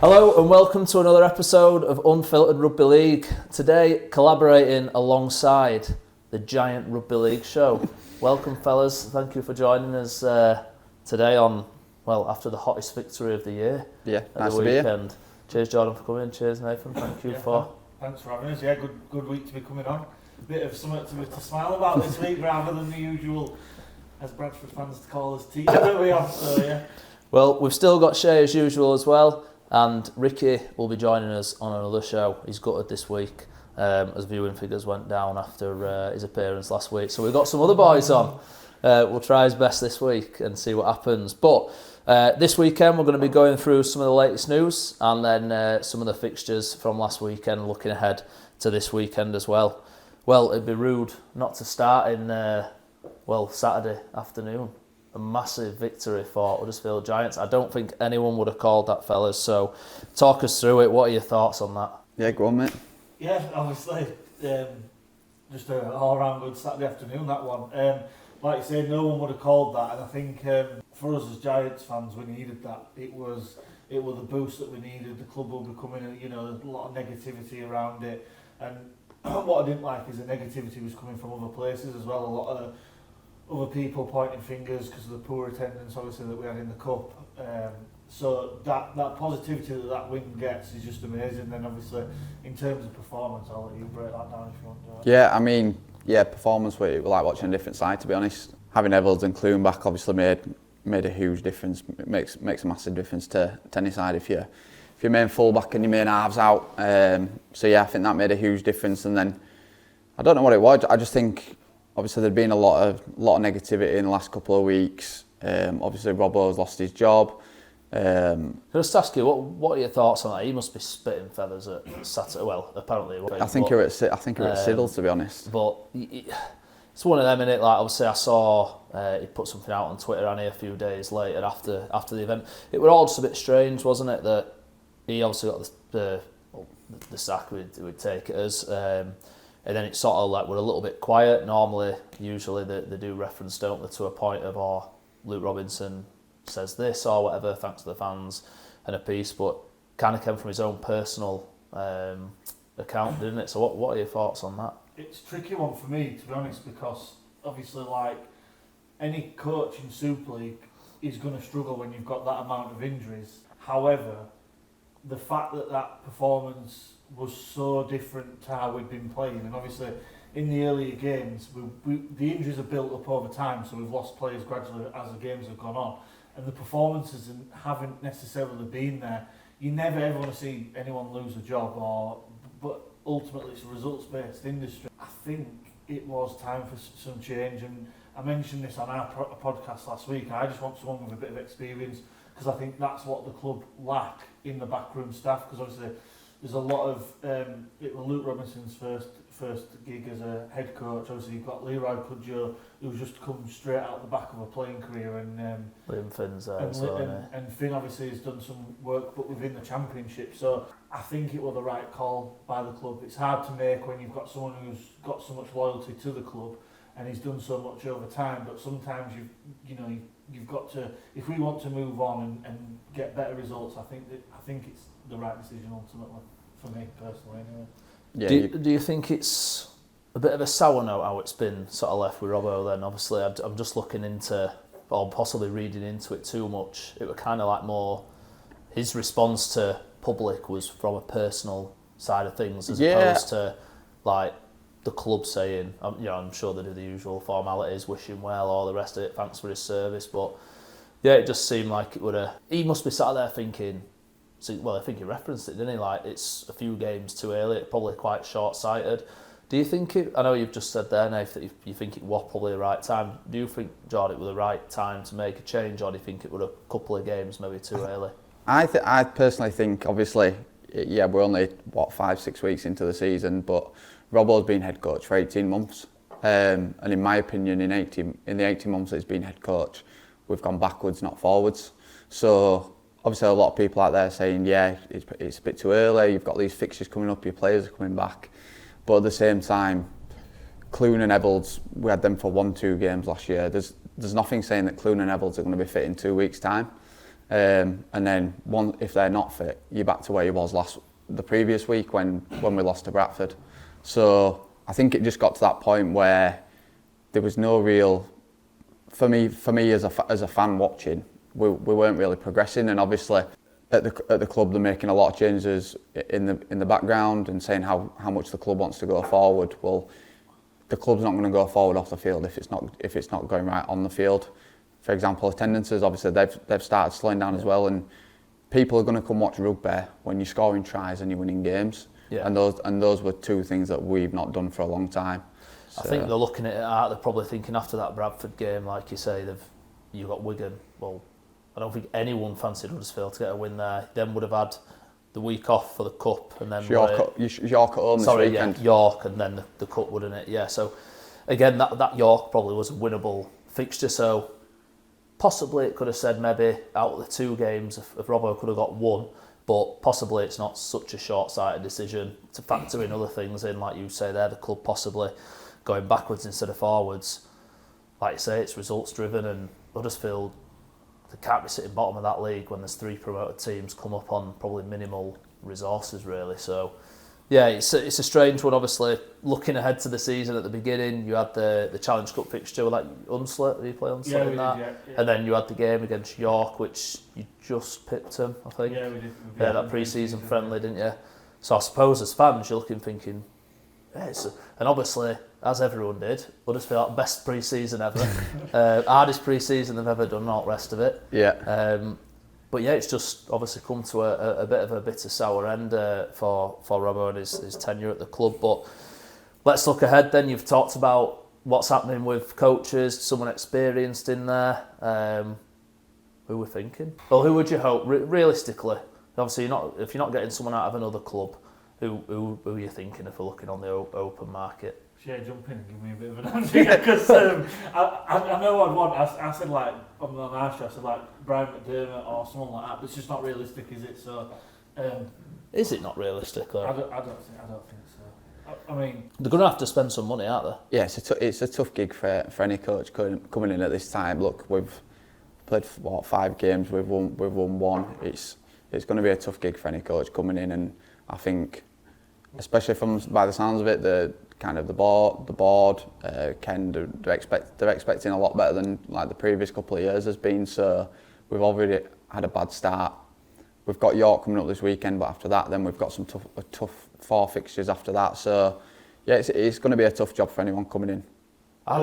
Hello and welcome to another episode of Unfiltered Rugby League. Today, collaborating alongside the Giant Rugby League Show. Welcome, fellas. Thank you for joining us today on, after the hottest victory of the year. Yeah, at nice the to be here. weekend. Cheers, Jordan, for coming. Cheers, Nathan. Thank you for. Thanks for having us. Yeah, good week to be coming on. A bit of something to smile about this week rather than the usual, as Bradford fans to call us, tea that we have. So yeah. Well, we've still got Shay as usual as well. And Ricky will be joining us on another show. He's gutted this week as viewing figures went down after his appearance last week. So we've got some other boys on. We'll try his best this week and see what happens. But this weekend we're going to be going through some of the latest news and then some of the fixtures from last weekend, looking ahead to this weekend as well. Well, it'd be rude not to start in, Saturday afternoon. A massive victory for Huddersfield Giants. I don't think anyone would have called that, fellas. So talk us through it. What are your thoughts on that? Yeah, go on, mate. Yeah, obviously, just an all-round good Saturday afternoon, that one. Like you said, no one would have called that, and I think for us as Giants fans, we needed that. It was the boost that we needed. The club will be coming, a lot of negativity around it, and what I didn't like is the negativity was coming from other places as well. A lot of other people pointing fingers because of the poor attendance, obviously, that we had in the cup. So that positivity that win gets is just amazing. Then obviously, in terms of performance, I'll let you break that down if you want to. Yeah, performance, we like watching a different side, to be honest. Having Evalds and Clune back obviously made a huge difference. It makes a massive difference to any side if your main fullback and your main halves out. I think that made a huge difference. And then I don't know what it was. I just think obviously there'd been a lot of negativity in the last couple of weeks. Obviously Robbo's lost his job. Can I just ask you, what are your thoughts on that? He must be spitting feathers at Saturday. Well, apparently. I think you're at Siddle, to be honest. But it's one of them, innit? Like, obviously, I saw he put something out on Twitter a few days later after the event. It was all just a bit strange, wasn't it? That he obviously got the sack, we'd take it as. And then it's sort of like we're a little bit quiet. Usually they do reference, don't they, to a point of, Luke Robinson says this or whatever, thanks to the fans and a piece, but kind of came from his own personal account, didn't it? So what are your thoughts on that? It's a tricky one for me, to be honest, because obviously, like any coach in Super League is going to struggle when you've got that amount of injuries. However, the fact that performance was so different to how we'd been playing, and obviously in the earlier games, the injuries have built up over time, so we've lost players gradually as the games have gone on, and the performances haven't necessarily been there. You never ever want to see anyone lose a job, but ultimately it's a results-based industry. I think it was time for some change, and I mentioned this on our podcast last week. I just want someone with a bit of experience, because I think that's what the club lack in the backroom staff, because obviously there's a lot of it was Luke Robinson's first gig as a head coach. Obviously you've got Leroy Cudjoe, who's just come straight out the back of a playing career, and Liam Finn's there and Finn obviously has done some work, but within the Championship. So I think it was the right call by the club. It's hard to make when you've got someone who's got so much loyalty to the club, and he's done so much over time. But sometimes you've got to, if we want to move on and get better results, I think it's the right decision ultimately, for me personally anyway. Yeah, do you think it's a bit of a sour note how it's been sort of left with Robbo then? Obviously I'm just looking into, or possibly reading into it too much. It was kind of like more, his response to public was from a personal side of things as opposed to like the club saying, I'm sure they do the usual formalities, wish him well, all the rest of it, thanks for his service, but yeah, it just seemed like it would have, he must be sat there thinking, I think he referenced it, didn't he? Like, it's a few games too early, it's probably quite short-sighted. Do you think I know you've just said there, Nath, that you think it was probably the right time. Do you think, Jordan, it was the right time to make a change, or do you think it was a couple of games maybe too early? I personally think, obviously, we're only, 5-6 weeks into the season, but Robbo's been head coach for 18 months. And in my opinion, in the 18 months that he's been head coach, we've gone backwards, not forwards. So obviously a lot of people out there saying, it's a bit too early, you've got these fixtures coming up, your players are coming back. But at the same time, Clune and Evalds, we had them for 1-2 games last year. There's nothing saying that Clune and Evalds are going to be fit in 2 weeks' time. And then if they're not fit, you're back to where you was the previous week when we lost to Bradford. So I think it just got to that point where there was no real, for me as a fan watching, we weren't really progressing. And obviously at the club they're making a lot of changes in the background and saying how much the club wants to go forward. Well, the club's not going to go forward off the field if it's not going right on the field. For example, attendances, obviously they've started slowing down as well, and people are going to come watch rugby when you're scoring tries and you're winning games. Yeah. And those were two things that we've not done for a long time. So. I think they're looking at it. They're probably thinking after that Bradford game, like you say, you got Wigan. Well, I don't think anyone fancied Huddersfield to get a win there. Then would have had the week off for the cup, and then York at home this weekend. Yeah, York, and then the cup, wouldn't it? Yeah. So again, that York probably was a winnable fixture. So possibly it could have said maybe out of the two games, if Robbo could have got one, but possibly it's not such a short-sighted decision to factor in other things in, like you say there, the club possibly going backwards instead of forwards. Like you say, it's results-driven, and Huddersfield, they can't be sitting bottom of that league when there's 3 promoted teams come up on probably minimal resources, really. So, yeah, it's a strange one, obviously. Looking ahead to the season at the beginning, you had the Challenge Cup fixture with Unslett. Did you play Unslett in that? Yeah. And then you had the game against York, which you just pipped them, I think. Yeah, we did. That pre-season friendly, didn't you? So I suppose as fans, you're looking thinking, yeah, and obviously, as everyone did, Huddersfield, best pre-season ever. Hardest pre-season they've ever done, all the rest of it. Yeah. But yeah, it's just obviously come to a bit of a bitter sour end for Robbo and his tenure at the club. But let's look ahead then. You've talked about what's happening with coaches, someone experienced in there. Who we're thinking? Well, who would you hope, realistically? Obviously, if you're not getting someone out of another club, who are you thinking if we're looking on the open market? Shay, jump in and give me a bit of an answer, because I know I'd want. I said like on our show, I said like Brian McDermott or someone like that, but it's just not realistic, is it? So, is it not realistic? Though? I don't think so. I mean, they're going to have to spend some money, aren't they? Yeah, it's a tough gig for any coach coming in at this time. Look, we've played 5 games, we've won 1. It's going to be a tough gig for any coach coming in, and I think, especially by the sounds of it, the board, Ken, they're expecting a lot better than like the previous couple of years has been. So we've already had a bad start. We've got York coming up this weekend, but after that, then we've got some tough 4 fixtures after that. So yeah, it's going to be a tough job for anyone coming in. I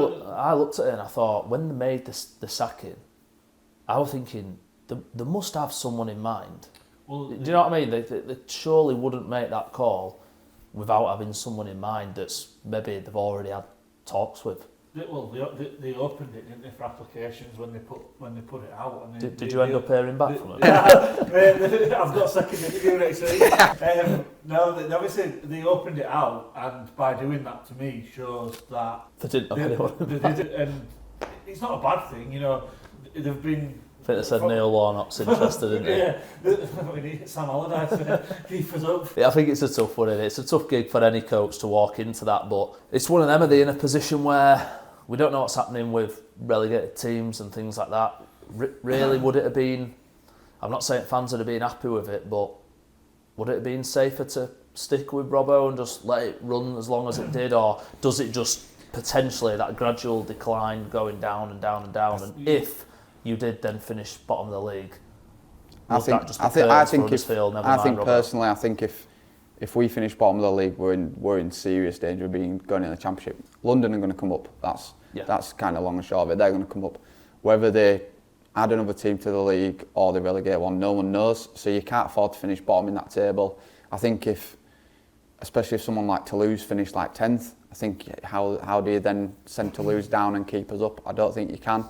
looked at it and I thought, when they made the sacking, I was thinking they must have someone in mind. Well, do you know what I mean? They surely wouldn't make that call without having someone in mind that's maybe they've already had talks with. Well, they opened it, didn't they, for applications when they put it out. And did you end up hearing back from them? Yeah, I've got a second interview next week. No, obviously they opened it out, and by doing that, to me, shows that they didn't have anyone. And it's not a bad thing, you know. They've been. I think they said Neil Warnock's interested, didn't they? Yeah, we need Sam Allardyce to keep us up. Yeah, I think it's a tough one, isn't it? It's a tough gig for any coach to walk into that, but it's one of them, are they in a position where we don't know what's happening with relegated teams and things like that. Really, would it have been, I'm not saying fans would have been happy with it, but would it have been safer to stick with Robbo and just let it run as long as it did, or does it just potentially that gradual decline going down and down and down, and if you did then finish bottom of the league, I think personally, I think if we finish bottom of the league, we're in serious danger of going in the Championship. London are going to come up. That's kind of long and short of it. They're going to come up. Whether they add another team to the league or they relegate one, no one knows. So you can't afford to finish bottom in that table. I think especially if someone like Toulouse finished like 10th, I think how do you then send Toulouse down and keep us up? I don't think you can.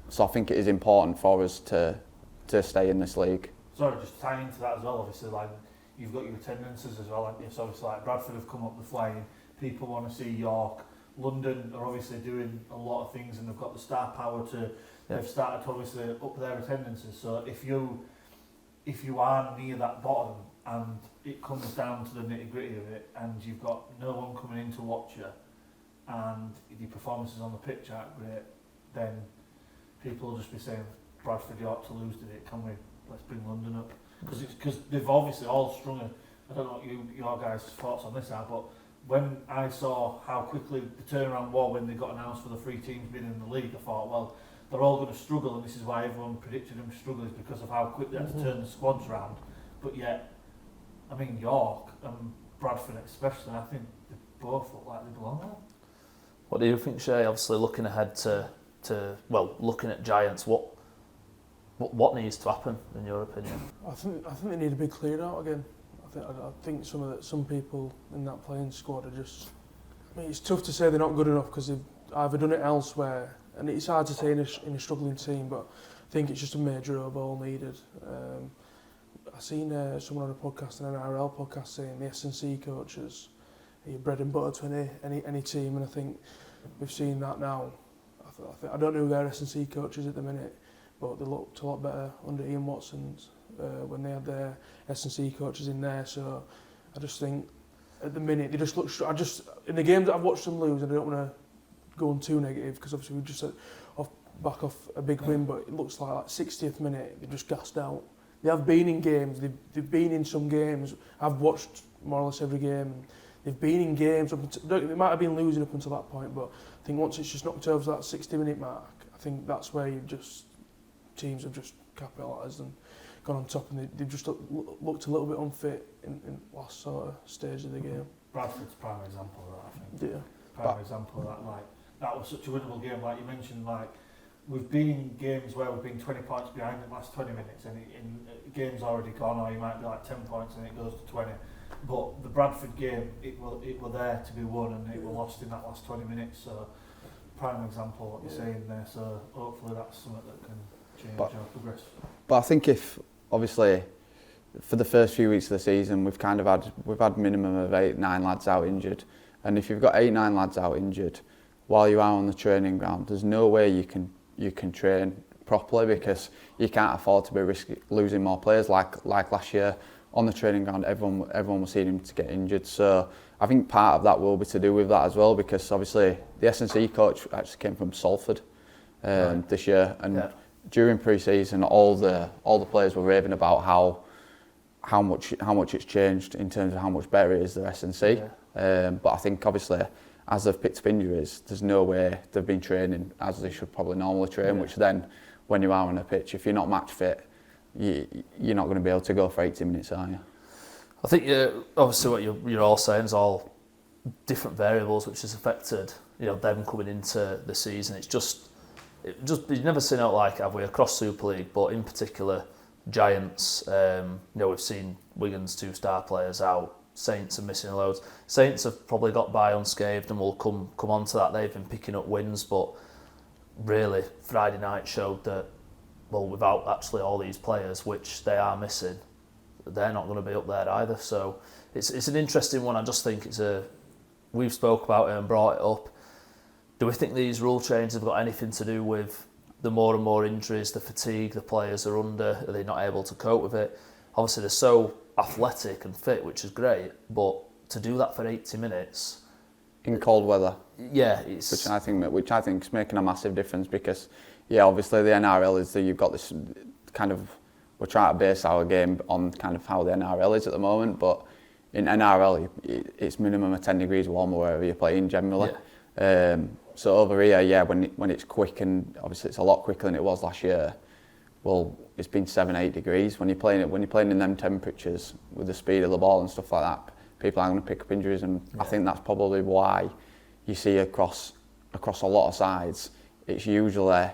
So I think it is important for us to stay in this league. Sorry, just tying into that as well, obviously, like, you've got your attendances as well, haven't you? So obviously, like, Bradford have come up the flying, people want to see York. London are obviously doing a lot of things, and they've got the star power they've started to obviously up their attendances. So if you are near that bottom and it comes down to the nitty gritty of it, and you've got no one coming in to watch you, and your performances on the pitch aren't great, then people will just be saying, Bradford York to lose, did it? Can we? Let's bring London up. Because they've obviously all strung I don't know what your guys' thoughts on this are, but when I saw how quickly the turnaround was when they got announced for the 3 teams being in the league, I thought, well, they're all going to struggle, and this is why everyone predicted them to struggle, is because of how quick they had to turn the squads around. But yet, I mean, York and Bradford especially, I think they both look like they belong there. What do you think, Shay? Obviously, looking ahead to looking at Giants, what needs to happen in your opinion? I think they need a big clear out again. I think some people in that playing squad are just. I mean, it's tough to say they're not good enough because they've either done it elsewhere, and it's hard to say in a struggling team. But I think it's just a major overhaul needed. I seen someone on a podcast, an NRL podcast, saying the S&C coaches are your bread and butter to any team, and I think we've seen that now. I don't know who their S&C coach is at the minute, but they looked a lot better under Ian Watson's when they had their S&C coaches in there. So I just think at the minute they just look. In the games that I've watched them lose, and I don't want to go on too negative because obviously we just back off a big win, but it looks like 60th minute they're just gassed out. They have been in games. They've been in some games. I've watched more or less every game. They've been in games. They might have been losing up until that point, but I think once it's just knocked over that 60-minute mark, I think that's where teams have just capitalised and gone on top, and they've just looked a little bit unfit in last sort of stage of the game. Bradford's a prime example of that, I think. Yeah. Prime example of that. Like, that was such a winnable game, like you mentioned. Like, we've been in games where we've been 20 points behind in the last 20 minutes, and in game's already gone, or you might be like 10 points and it goes to 20. But the Bradford game, it were there to be won, and it were lost in that last 20 minutes. So, prime example of what you're saying there. So, hopefully that's something that can change or progress. But I think if obviously for the first few weeks of the season we've had minimum of 8-9 lads out injured, and if you've got 8-9 lads out injured while you are on the training ground, there's no way you can train properly, because you can't afford to be losing more players like last year. On the training ground, everyone was seeing him to get injured. So I think part of that will be to do with that as well, because obviously the S&C coach actually came from Salford this year, and during pre-season all the players were raving about how much it's changed in terms of how much better it is the S&C. But I think obviously as they've picked up injuries, there's no way they've been training as they should probably normally train, which then when you are on a pitch, if you're not match fit, you're not going to be able to go for 80 minutes, are you? I think obviously what you're all saying is all different variables which has affected them coming into the season. It's just you've never seen it like, have we, across Super League, but in particular Giants. We've seen Wigan's 2 star players out. Saints are missing loads. Saints have probably got by unscathed, and we'll come on to that. They've been picking up wins, but really Friday night showed that, well, without actually all these players, which they are missing, they're not going to be up there either. So it's an interesting one. I just think we've spoke about it and brought it up. Do we think these rule changes have got anything to do with the more and more injuries, the fatigue the players are under? Are they not able to cope with it? Obviously they're so athletic and fit, which is great, but to do that for 80 minutes in cold weather, which I think is making a massive difference, because obviously the NRL is that you've got this kind of, we're trying to base our game on kind of how the NRL is at the moment, but in NRL it's minimum of 10 degrees warmer wherever you're playing generally. So over here, when it's quick, and obviously it's a lot quicker than it was last year, well, it's been 7-8 degrees. When you're playing in them temperatures with the speed of the ball and stuff like that, people are going to pick up injuries, and I think that's probably why you see across a lot of sides, it's usually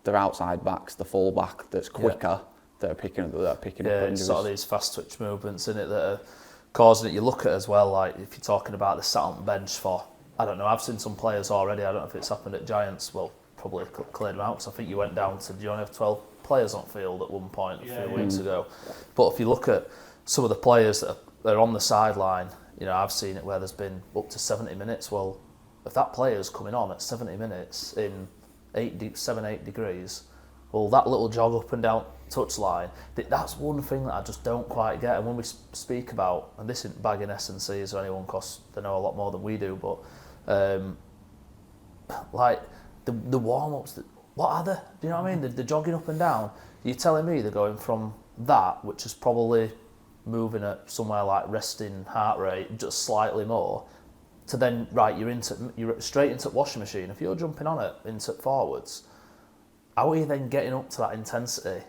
their outside backs, the full back that's quicker, that are picking up injuries. It's sort of these fast twitch movements in it that are causing it. You look at as well, like if you're talking about the sat on the bench for, I don't know, I've seen some players already, I don't know if it's happened at Giants, well, probably cleared them out, because I think you went down to, do you only have 12 players on field at one point a few weeks ago? But if you look at some of the players that are on the sideline, I've seen it where there's been up to 70 minutes. Well, if that player's coming on at 70 minutes in 7-8 degrees, well, that little jog up and down touchline, that's one thing that I just don't quite get. And when we speak about, and this isn't bagging S&Cs or anyone, because they know a lot more than we do, but like the warm-ups, what are they? Do you know what I mean? They're jogging up and down. You're telling me they're going from that, which is probably moving at somewhere like resting heart rate, just slightly more, to then, right, you're straight into the washing machine. If you're jumping on it into forwards, how are you then getting up to that intensity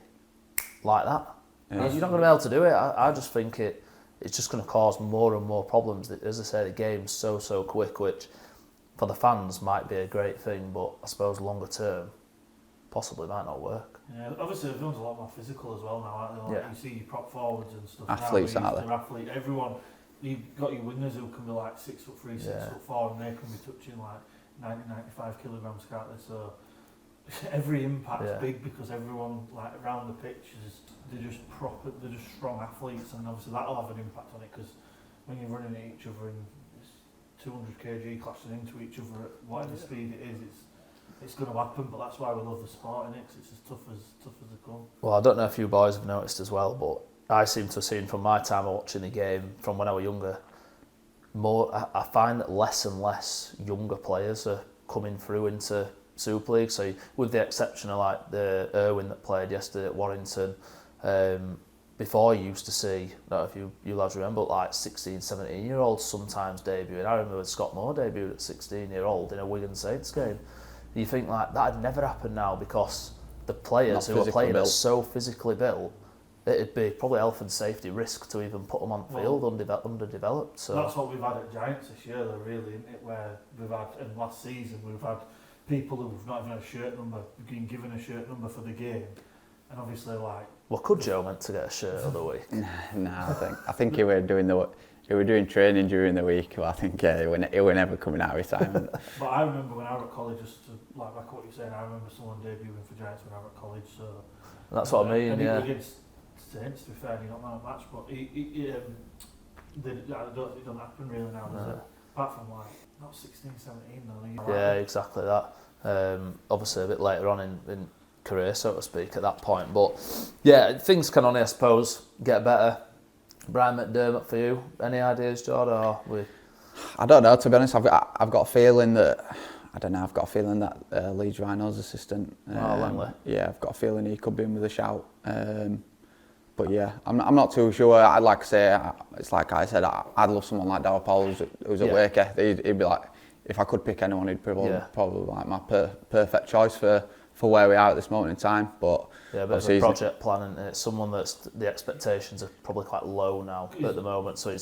like that? Yeah. You're not going to be able to do it. I just think it's just going to cause more and more problems. As I say, the game's so quick, which for the fans might be a great thing, but I suppose longer term possibly might not work. Yeah, obviously everyone's a lot more physical as well now, aren't they? Like, you see your prop forwards and stuff. Athletes, aren't they? Athlete. Everyone, you've got your wingers who can be like 6'3", 6'4", and they can be touching like 90-95 kilograms, can't they? So every impact's big because everyone like around the pitch they're just strong athletes, and obviously that'll have an impact on it because when you're running at each other and it's 200 kg clashing into each other at whatever speed it is, it's going to happen. But that's why we love the sport, innit? 'Cause it's as tough as they come. Well, I don't know if you boys have noticed as well, but I seem to have seen from my time watching the game from when I was younger, I find that less and less younger players are coming through into Super League. So with the exception of like the Irwin that played yesterday at Warrington, before you used to see, I don't know if you lads remember, like 16, 17 year olds sometimes debuting. I remember Scott Moore debuted at 16-year-old in a Wigan Saints game. You think like that had never happened now because the players who are playing are so physically built, it'd be probably health and safety risk to even put them on field underdeveloped. So that's what we've had at Giants this year, though, really, isn't it? Where we've had, and last season we've had people who've not even had a shirt number, been given a shirt number for the game, and obviously like. Well, could Joe meant to get a shirt of the week? No, I think he were doing training during the week. Well, I think he were never coming out of retirement. But I remember when I was at college, just to like back what you're saying, I remember someone debuting for Giants when I was at college. So that's what I mean. And yeah. Against Saints, to be fair, he got man of the match, but I don't think it doesn't happen really now. No. Apart from like not 16, 17 though. Yeah, exactly that. Obviously a bit later on in career, so to speak, at that point. But yeah, things can only, I suppose, get better. Brian McDermott for you, any ideas, Jordan? Or I don't know, to be honest. I've got a feeling that Leeds Rhinos assistant. Langley. Yeah, I've got a feeling he could be in with a shout. But yeah, I'm not too sure. I'd like to say, it's like I said, I'd love someone like Darryl Powell who's a worker. He'd be like, if I could pick anyone, he'd probably like my perfect choice for where we are at this moment in time. But yeah, but it's a project plan, and it's someone that's the expectations are probably quite low now at the moment. So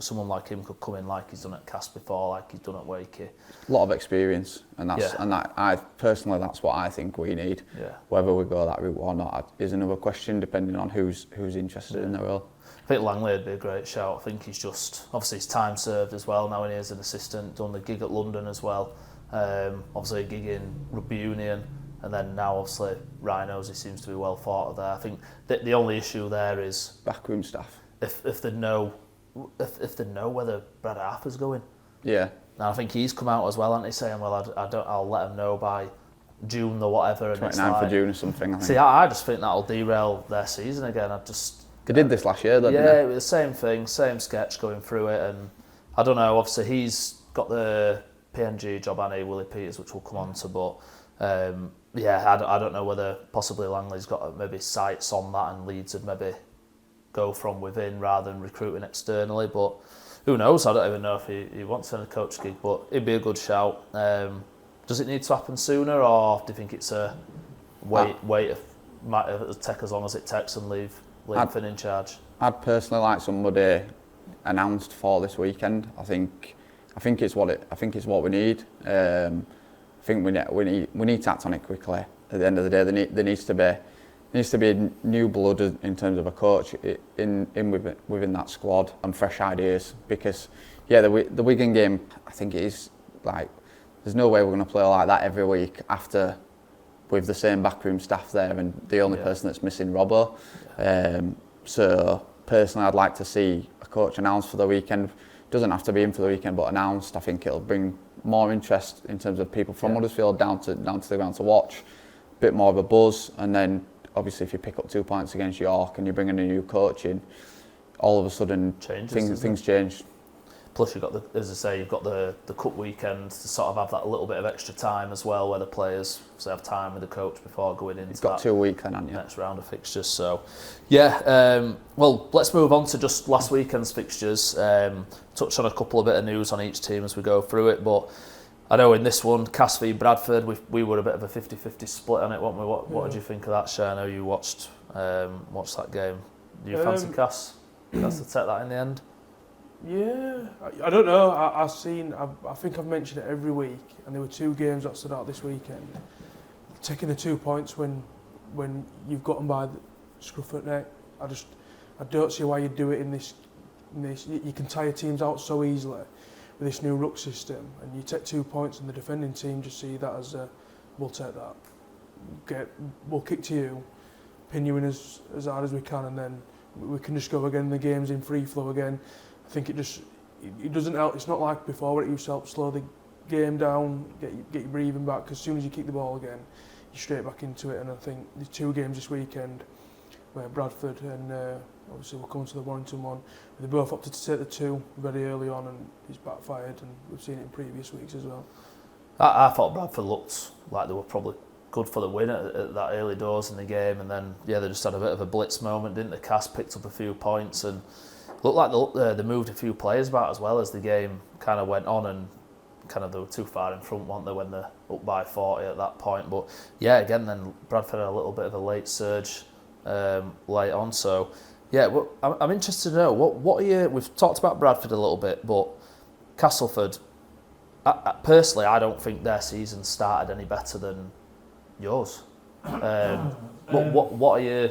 someone like him could come in like he's done at Cast before, like he's done at Wakey. A lot of experience, and I personally that's what I think we need. Yeah. Whether we go that route or not is another question, depending on who's interested in the role. I think Langley would be a great shout. I think he's just obviously his time served as well now, and he is an assistant, done the gig at London as well. Obviously a gig in Rugby Union. And then now, obviously, Rhinos, he seems to be well thought of there. I think the only issue there is backroom staff. If they know whether Brad Arthur's going. Yeah. And I think he's come out as well, hasn't he, saying, well, I'll let him know by June or whatever. 29th of June or something. I just think that'll derail their season again. They did this last year, didn't they? Yeah, it was the same thing, same sketch going through it, and I don't know. Obviously, he's got the PNG job, and Willie Peters, which we'll come on to, but. I don't know whether possibly Langley's got maybe sights on that and Leeds would maybe go from within rather than recruiting externally, but who knows? I don't even know if he wants a coach gig, but it'd be a good shout. Does it need to happen sooner, or do you think it's a wait, might take as long as it takes and leave Finn in charge? I'd personally like somebody announced for this weekend. I think it's what we need. I think we need to act on it quickly. At the end of the day, there needs to be new blood in terms of a coach within that squad and fresh ideas. Because the Wigan game, I think it is like there's no way we're going to play like that every week after with the same backroom staff there and the only person that's missing Robbo. So personally, I'd like to see a coach announced for the weekend. Doesn't have to be in for the weekend, but announced. I think it'll bring more interest in terms of people from Huddersfield down to the ground to watch, a bit more of a buzz, and then obviously if you pick up 2 points against York and you bring in a new coach in, all of a sudden things change. Plus you've got you've got the cup weekend to sort of have that little bit of extra time as well, where the players have time with the coach before going into You've got 2 weeks then, haven't you? Next round of fixtures. So, yeah. Well, let's move on to just last weekend's fixtures. Touch on a couple of bit of news on each team as we go through it, but I know in this one, Cass v Bradford, we were a bit of a 50-50 split on it, weren't we? What did you think of that, Shay? I know you watched that game. Do you fancy Cass? Cass to take that in the end? Yeah, I don't know. I think I've mentioned it every week, and there were 2 games that stood out this weekend. Taking the 2 points when you've got them by the scruff of the neck, I don't see why you'd do it in this. You can tire teams out so easily with this new ruck system, and you take 2 points, and the defending team just see that as we'll take that. We'll kick to you, pin you in as hard as we can, and then we can just go again. The game's in free flow again. I think it doesn't help. It's not like before where it used to help slow the game down, get your breathing back. Because as soon as you kick the ball again, you're straight back into it. And I think the 2 games this weekend, where Bradford and obviously we'll come to the Warrington one, they both opted to take the 2 very early on, and it's backfired. And we've seen it in previous weeks as well. I thought Bradford looked like they were probably good for the win at that early doors in the game, and then they just had a bit of a blitz moment, didn't they? Cass picked up a few points and looked like they moved a few players about as well as the game kind of went on, and kind of they were too far in front, weren't they, when they're up by 40 at that point. But yeah, again, then Bradford had a little bit of a late surge late on. So yeah, I'm interested to know what are you. We've talked about Bradford a little bit, but Castleford, personally, I don't think their season started any better than yours. What are you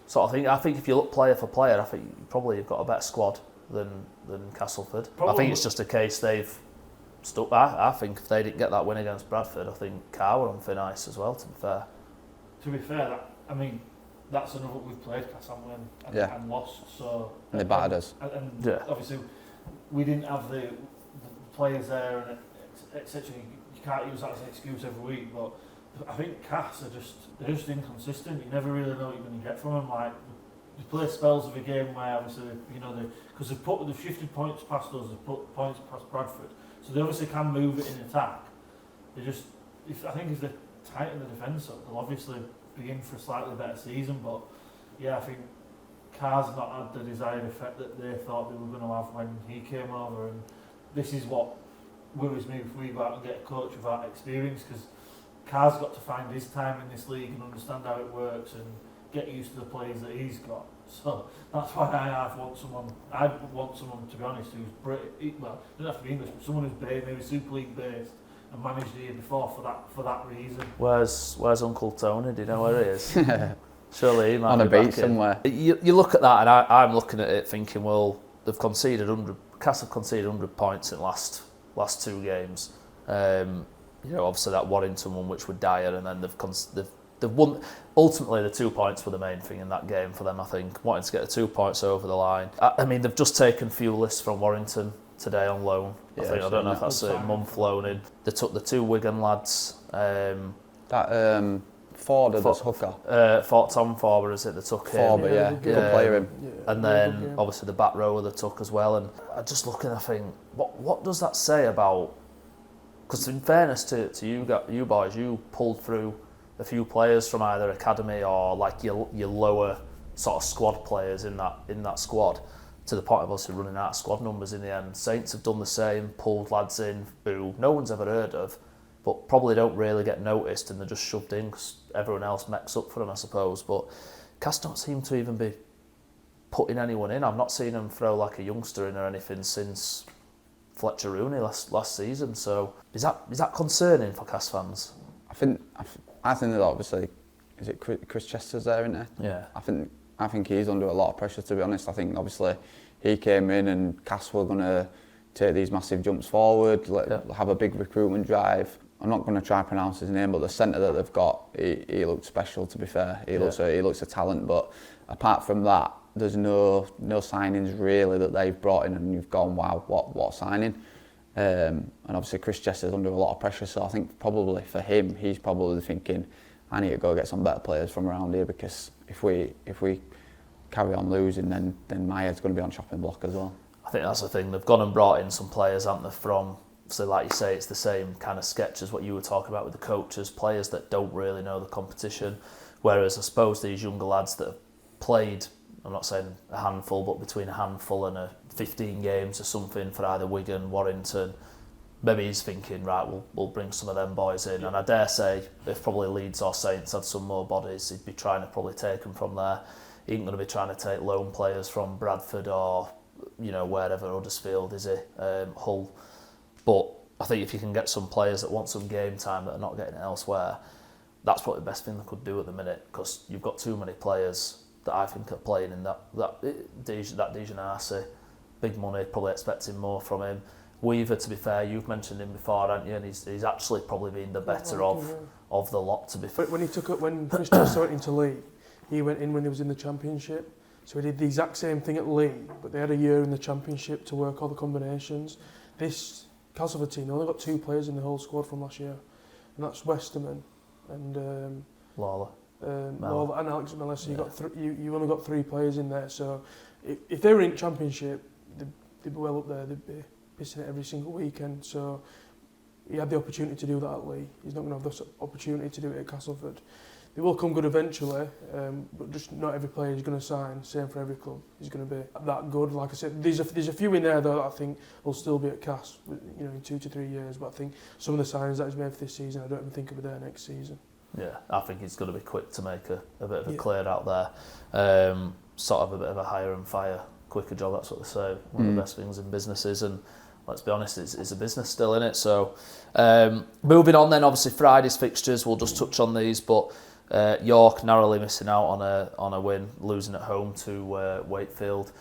sort of think? I think if you look player for player, I think you've got a better squad than Castleford. Probably. I think it's just a case they've stuck. I think if they didn't get that win against Bradford, I think Carr were on thin ice as well, to be fair. To be fair, that's another we've played Cass and lost. So and they battered us. And obviously we didn't have the players there, and etc. You can't use that as an excuse every week, but I think Cass they're just inconsistent. You never really know what you're going to get from them. Like, they play spells of a game where obviously because they've shifted points past us, they've put points past Bradford, so they obviously can move it in attack. I think if they tighten the defence up, they'll obviously be in for a slightly better season. But yeah, I think Carr's not had the desired effect that they thought they were going to have when he came over, and this is what worries me if we go out and get a coach without experience, because Carr's got to find his time in this league and understand how it works and get used to the players that he's got. So that's why I want someone, to be honest, who's British, well, doesn't have to be English, but someone who's based, maybe Super League based, and managed the year before for that reason. Where's Uncle Tony? Do you know where he is? Surely he might on be a beach back somewhere. You look at that, and I'm looking at it thinking, well, they've conceded 100. Cass have conceded 100 points in the last 2 games. Obviously that Warrington one, which were dire, and then they've won. Ultimately, the 2 points were the main thing in that game for them, I think, wanting to get the 2 points over the line. I mean, they've just taken Fuelis from Warrington today on loan. I don't know if that's a month loan in. They took the 2 Wigan lads. Ford, this hooker. Tom Forber, is it? They took Forber, him. Good player him. And then obviously the back rower they took as well. And I just look and I think, what does that say about? Because in fairness to you boys, you pulled through a few players from either academy or like your lower sort of squad players in that squad, to the point of obviously running out of squad numbers in the end. Saints have done the same, pulled lads in who no one's ever heard of, but probably don't really get noticed, and they're just shoved in because everyone else makes up for them, I suppose. But Cass don't seem to even be putting anyone in. I've not seen them throw like a youngster in or anything since Fletcher Rooney last season. So is that concerning for Cass fans? I think that obviously, is it Chris Chester's there, isn't there? Yeah. I think he's under a lot of pressure, to be honest. I think obviously he came in and Cass were going to take these massive jumps forward, have a big recruitment drive. I'm not going to try to pronounce his name, but the centre that they've got, he looked special, to be fair. He looks a talent, but apart from that, there's no signings really that they've brought in and you've gone, wow, what signing. And obviously Chris Chester's under a lot of pressure, so I think probably for him, he's probably thinking, I need to go get some better players from around here, because if we carry on losing, then my head's going to be on chopping block as well. I think that's the thing. They've gone and brought in some players, haven't they, from, so like you say, it's the same kind of sketch as what you were talking about with the coaches, players that don't really know the competition. Whereas I suppose these younger lads that have played, I'm not saying a handful, but between a handful and 15 games or something for either Wigan, Warrington, maybe he's thinking, right, we'll bring some of them boys in. And I dare say, if probably Leeds or Saints had some more bodies, he'd be trying to probably take them from there. He ain't going to be trying to take loan players from Bradford or, wherever, Huddersfield, is he? Hull. But I think if you can get some players that want some game time that are not getting it elsewhere, that's probably the best thing they could do at the minute, because you've got too many players that I think are playing in that Dijon Arce. Big money, probably expecting more from him. Weaver, to be fair, you've mentioned him before, haven't you? And he's actually probably been the better of the lot, to be fair. When Fish went into League, he went in when he was in the Championship. So he did the exact same thing at League, but they had a year in the Championship to work all the combinations. This Castleford team, they only got 2 players in the whole squad from last year, and that's Westerman and Lawler. Lawler and Alex Miller. So you only got 3 players in there. So if they were in Championship, they'd be well up there. They'd be pissing it every single weekend. So he had the opportunity to do that at Leigh. He's not going to have the opportunity to do it at Castleford. They will come good eventually, but just not every player is going to sign. Same for every club. He's going to be that good. Like I said, there's a few in there though that I think will still be at Cas, in 2 to 3 years. But I think some of the signings that he's made for this season, I don't even think he'll be there next season. Yeah, I think he's going to be quick to make a bit of a clear out there. Sort of a bit of a hire and fire, quicker job. That's what they say. One of the best things in businesses, and let's be honest, it's a business still, in it. So moving on then, obviously Friday's fixtures. We'll just touch on these, but. York narrowly missing out on a win, losing at home to Wakefield.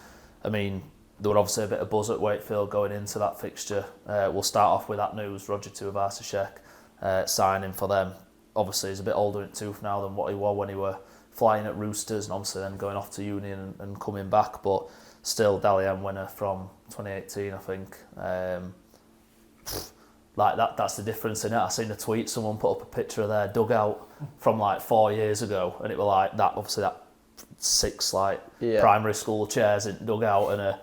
I mean, there were obviously a bit of buzz at Wakefield going into that fixture. We'll start off with that news. Roger Tuivasa-Sheck signing for them. Obviously, he's a bit older in tooth now than what he was when he were flying at Roosters, and obviously then going off to Union and coming back. But still, Dally M winner from 2018, I think. Like that's the difference in it. I seen a tweet, someone put up a picture of their dugout from like 4 years ago, and it was like that, obviously that 6 primary school chairs in dugout and a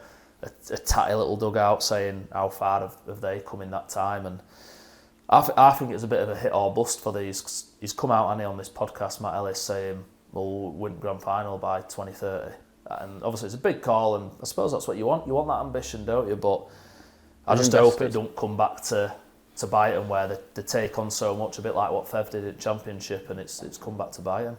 tatty little dugout, saying how far have they come in that time. And I think it's a bit of a hit or bust for these. 'Cause he's come out on this podcast, Matt Ellis, saying we'll win grand final by 2030, and obviously it's a big call, and I suppose that's what you want. You want that ambition, don't you? But I just hope it don't come back to bite them, where they take on so much, a bit like what Fev did at Championship, and it's come back to bite him.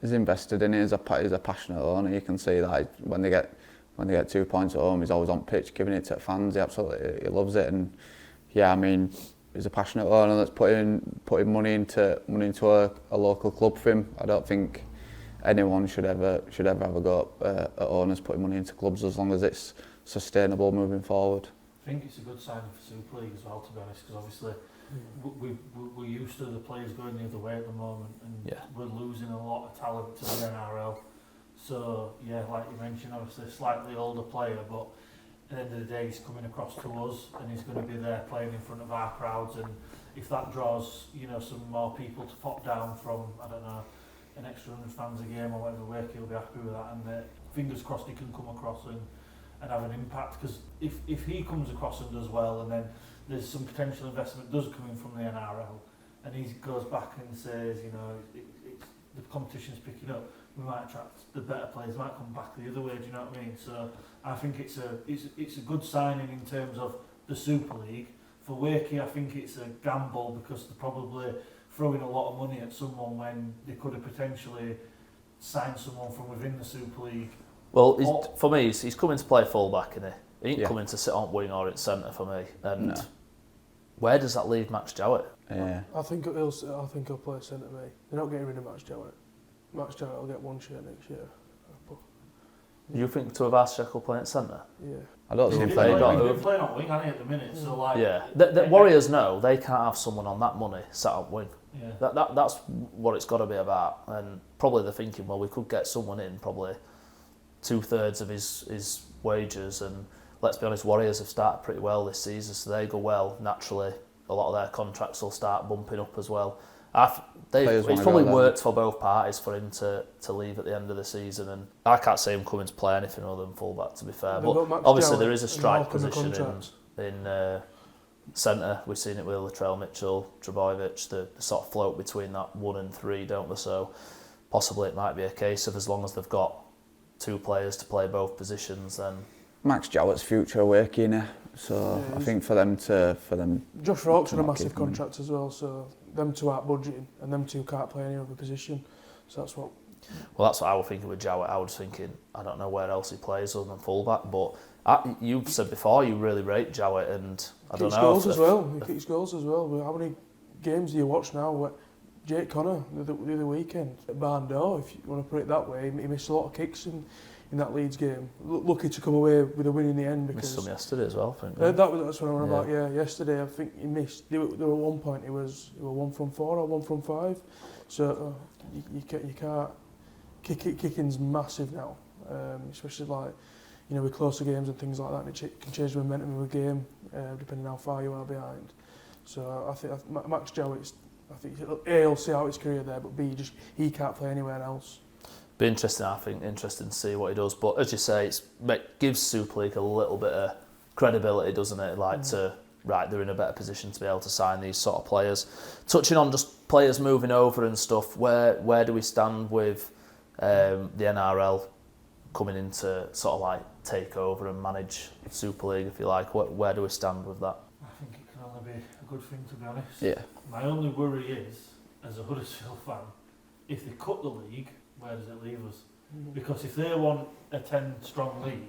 He's invested in it. He's a passionate owner. You can see that when they get 2 points at home, he's always on pitch giving it to fans. He loves it, and yeah, I mean, he's a passionate owner that's putting money into a local club for him. I don't think anyone should ever have a go at owners putting money into clubs, as long as it's sustainable moving forward. I think it's a good sign for Super League as well, to be honest, because obviously we're used to the players going the other way at the moment, and we're losing a lot of talent to the NRL. So yeah, like you mentioned, obviously a slightly older player, but at the end of the day he's coming across to us, and he's going to be there playing in front of our crowds, and if that draws some more people to pop down from, I don't know, an extra 100 fans a game or whatever, Wakey will be happy with that, and fingers crossed he can come across and have an impact, because if he comes across and does well, and then there's some potential investment does come in from the NRL, and he goes back and says, the competition's picking up, we might attract the better players, might come back the other way, do you know what I mean? So I think it's a good signing in terms of the Super League. For Wakey, I think it's a gamble, because they're probably throwing a lot of money at someone when they could have potentially signed someone from within the Super League. Well, for me, he's coming to play full-back, isn't he? He ain't coming to sit on wing or at centre for me. And where does that leave Max Jowett? Yeah. I think he'll play centre, mate. They're not getting rid of Max Jowett. Max Jowett will get 1 shirt next year. You think Tuivasa-Sheck will play at centre? Yeah. I don't see him He's playing. playing on wing, hasn't he, at the minute? So like, yeah. The Warriors know they can't have someone on that money sat on wing. Yeah. That's what it's got to be about. And probably they're thinking, well, we could get someone in probably 2/3 of his wages, and let's be honest, Warriors have started pretty well this season, so they go well naturally. A lot of their contracts will start bumping up as well, It's probably worked for both parties for him to leave at the end of the season, and I can't see him coming to play anything other than fullback, to be fair. But obviously there is a strike position in centre. We've seen it with Latrell Mitchell, Trebojevic, the sort of float between that 1 and 3, don't they? So possibly it might be a case of, as long as they've got 2 players to play both positions, then Max Jowett's future working, so I think for them. Josh Rourke's on a massive contract as well, so them 2 aren't budgeting, and them 2 can't play any other position. So that's what. Well, that's what I was thinking with Jowett. I was thinking, I don't know where else he plays other than fullback, but you've said before you really rate Jowett, and I don't know. He kicks goals as well. How many games do you watch now? Jake Conor the other weekend at Barndore, if you want to put it that way, he missed a lot of kicks in that Leeds game. Lucky to come away with a win in the end. Because missed some yesterday as well, I think. That's what I want about. Yeah, yesterday I think he missed. There were one point he was 1 from 4 or 1 from 5. So you can't. Kicking's massive now, especially with closer games and things like that. And it can change the momentum of a game depending on how far you are behind. So I think Max Jowett's. I think he'll see out his career there, but B, he can't play anywhere else. Be interesting, I think, to see what he does. But as you say, it gives Super League a little bit of credibility, doesn't it? They're in a better position to be able to sign these sort of players. Touching on just players moving over and stuff, where do we stand with the NRL coming in to sort of take over and manage Super League, if you like? Where do we stand with that? I think it can only be a good thing, to be honest. Yeah. My only worry is, as a Huddersfield fan, if they cut the league, where does it leave us? Because if they want a 10-strong league,